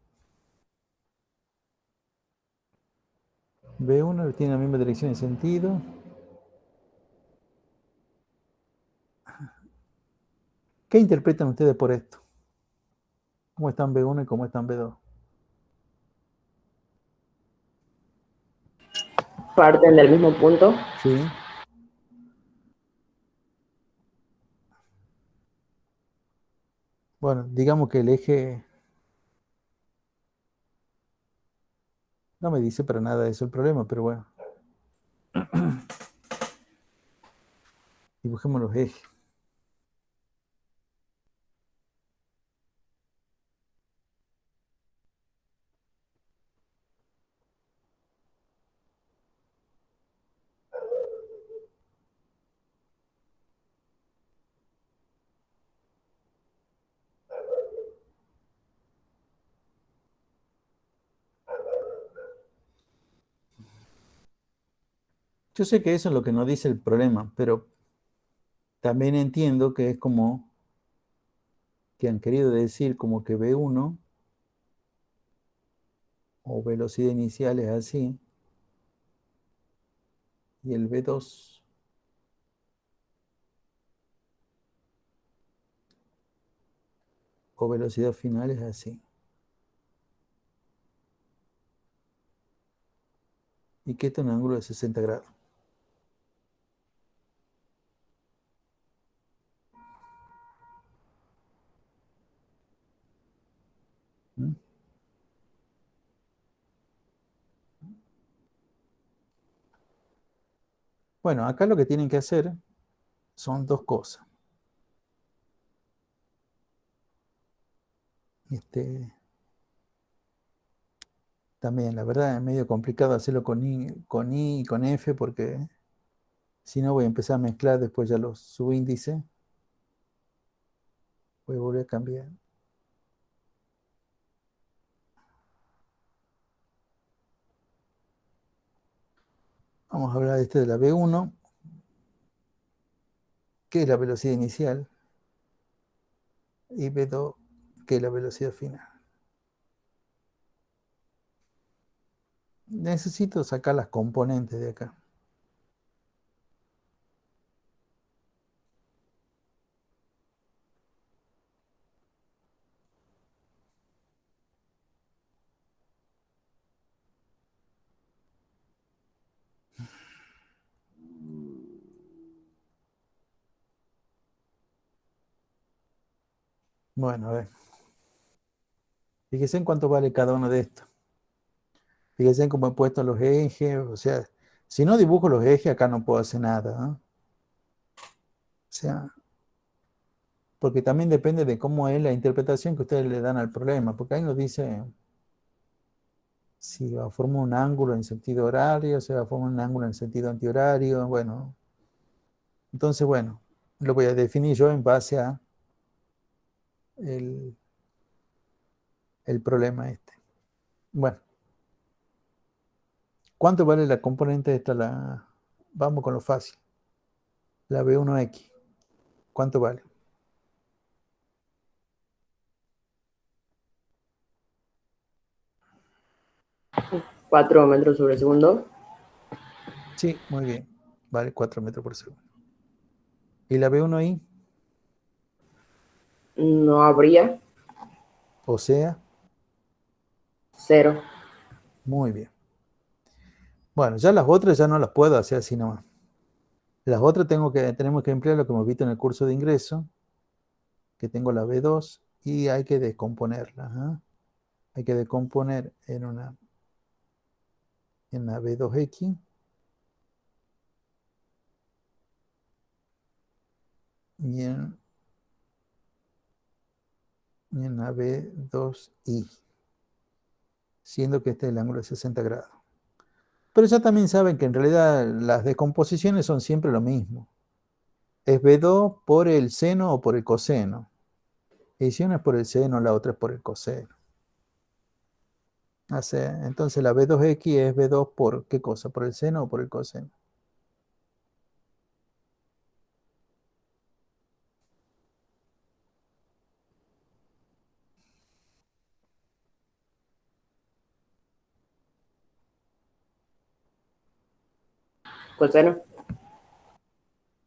B1 tiene la misma dirección y sentido. ¿Qué interpretan ustedes por esto? ¿Cómo están B1 y cómo están B2? Parten del mismo punto. Sí. Bueno, digamos que el eje no me dice para nada eso el problema, pero bueno. Dibujemos los ejes. Yo sé que eso es lo que nos dice el problema, pero también entiendo que es como que han querido decir como que B1 o velocidad inicial es así y el B2 o velocidad final es así. Y que esto es un ángulo de 60 grados. ¿Mm? Bueno, acá lo que tienen que hacer son dos cosas. También, la verdad, es medio complicado hacerlo con I y con F porque si no voy a empezar a mezclar después ya los subíndices. Voy a volver a cambiar. Vamos a hablar de la B1, que es la velocidad inicial, y B2, que es la velocidad final. Necesito sacar las componentes de acá. Bueno, a ver. Fíjense en cuánto vale cada uno de estos. Fíjense en cómo he puesto los ejes. O sea, si no dibujo los ejes, acá no puedo hacer nada, ¿no? O sea, porque también depende de cómo es la interpretación que ustedes le dan al problema. Porque ahí nos dice si va a formar un ángulo en sentido horario, si va a formar un ángulo en sentido antihorario. Bueno, entonces, bueno, lo voy a definir yo en base a el problema este. Bueno, ¿cuánto vale la componente esta? Vamos con lo fácil. La B1X. ¿Cuánto vale? 4 metros sobre segundo. Sí, muy bien. Vale 4 metros por segundo. ¿Y la B1I? No habría. O sea, 0. muy bien. Bueno, ya las otras ya no las puedo hacer así nomás. Las otras tenemos que emplear lo que hemos visto en el curso de ingreso, que tengo la B2 y hay que descomponerla. ¿Ah? Hay que descomponer en la B2X y en la B2I, siendo que este es el ángulo de 60 grados. Pero ya también saben que en realidad las descomposiciones son siempre lo mismo. Es B2 por el seno o por el coseno. Y si una es por el seno, la otra es por el coseno. Entonces la B2X es B2 por ¿qué cosa? ¿Por el seno o por el coseno? Coseno.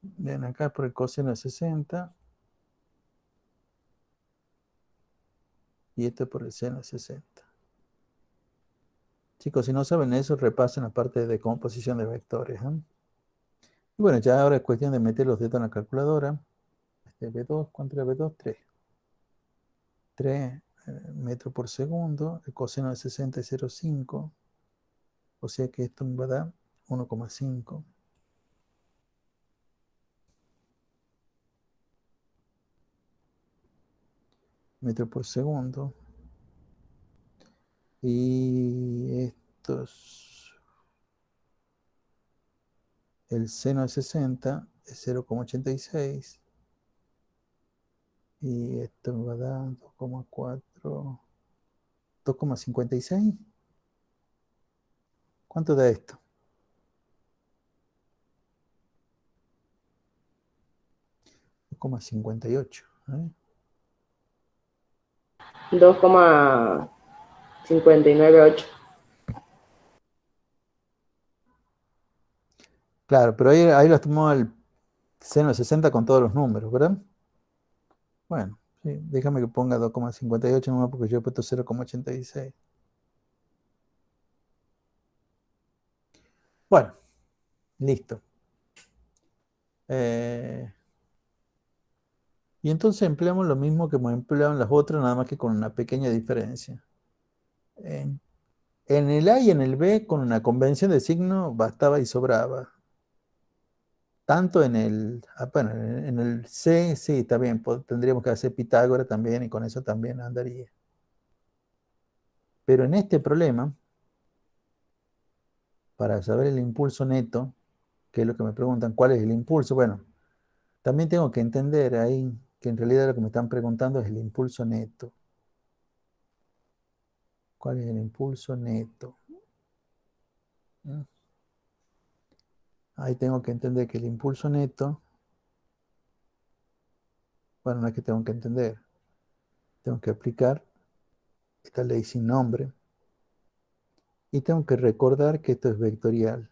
Bien, acá por el coseno de 60. Y esto por el seno de 60. Chicos, si no saben eso, repasen la parte de composición de vectores. Y bueno, ya ahora es cuestión de meter los dedos en la calculadora. B2, ¿cuánto era B2? 3. 3 metros por segundo. El coseno de 60 es 0,5. O sea que esto me va a dar 1,5. Metros por segundo. Y estos, el seno de 60 es 0,86. Y esto me va a dar 2,4. 2,56. ¿Cuánto da esto? 2,58. 2,598. Claro, pero ahí lo tomó el seno de 60 con todos los números, ¿verdad? Bueno, sí, déjame que ponga 2,58 nomás porque yo he puesto 0,86. Bueno, listo. Y entonces empleamos lo mismo que hemos empleado en las otras, nada más que con una pequeña diferencia. En el A y en el B, con una convención de signo, bastaba y sobraba. Tanto en el, bueno, en el C, sí, está bien, tendríamos que hacer Pitágoras también y con eso también andaría. Pero en este problema, para saber el impulso neto, que es lo que me preguntan, ¿cuál es el impulso? Bueno, también tengo que entender ahí que en realidad lo que me están preguntando es el impulso neto. ¿Cuál es el impulso neto? Ahí tengo que entender que el impulso neto, bueno, no es que tengo que entender, tengo que aplicar esta ley sin nombre y tengo que recordar que esto es vectorial.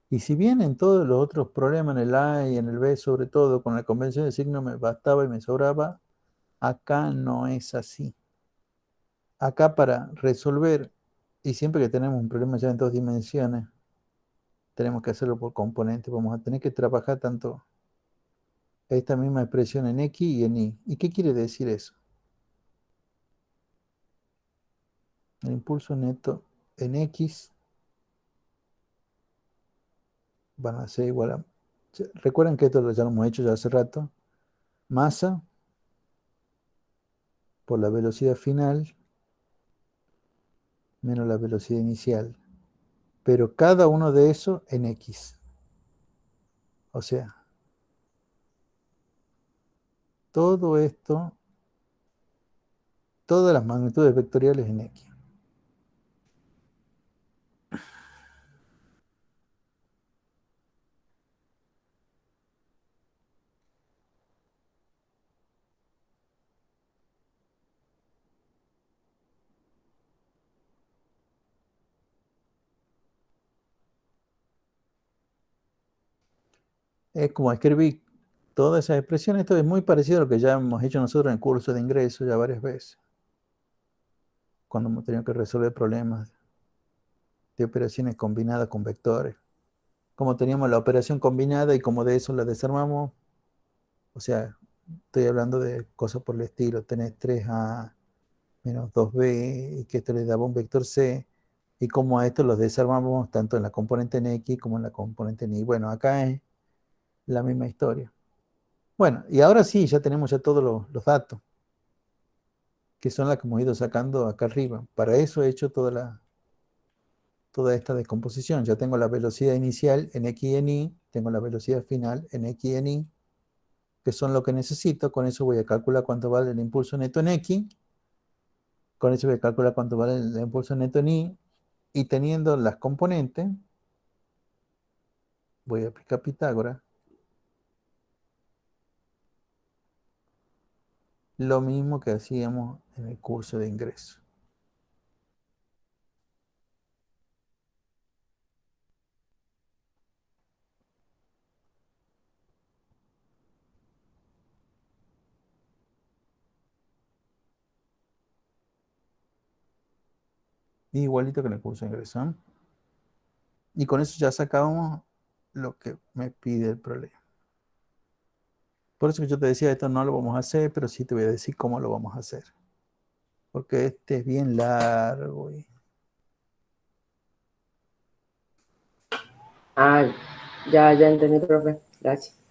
Y si bien en todos los otros problemas, en el A y en el B, sobre todo, con la convención de signo me bastaba y me sobraba, acá no es así. Acá para resolver, y siempre que tenemos un problema ya en 2 dimensiones, tenemos que hacerlo por componentes. Vamos a tener que trabajar tanto esta misma expresión en X y en Y. ¿Y qué quiere decir eso? El impulso neto en X van a ser igual a... Recuerden que esto ya lo hemos hecho ya hace rato. Masa por la velocidad final menos la velocidad inicial. Pero cada uno de esos en X. O sea, todo esto, todas las magnitudes vectoriales en X. Es como escribir todas esas expresiones. Esto es muy parecido a lo que ya hemos hecho nosotros en el curso de ingreso ya varias veces. Cuando hemos tenido que resolver problemas de operaciones combinadas con vectores. Como teníamos la operación combinada y como de eso la desarmamos. O sea, estoy hablando de cosas por el estilo. Tenés 3A menos 2B y que esto le daba un vector C. Y como a esto los desarmamos tanto en la componente en X como en la componente en Y. Bueno, acá es la misma historia. Bueno, y ahora sí, ya tenemos ya todos los datos, que son las que hemos ido sacando acá arriba. Para eso he hecho toda esta descomposición. Ya tengo la velocidad inicial en X y en Y, tengo la velocidad final en X y en Y, que son lo que necesito. Con eso voy a calcular cuánto vale el impulso neto en X, con eso voy a calcular cuánto vale el impulso neto en Y, y teniendo las componentes, voy a aplicar Pitágoras. Lo mismo que hacíamos en el curso de ingreso. Igualito que en el curso de ingreso, ¿eh? Y con eso ya sacamos lo que me pide el problema. Por eso que yo te decía, esto no lo vamos a hacer, pero sí te voy a decir cómo lo vamos a hacer. Porque este es bien largo. Ah, ya entendí, profe. Gracias.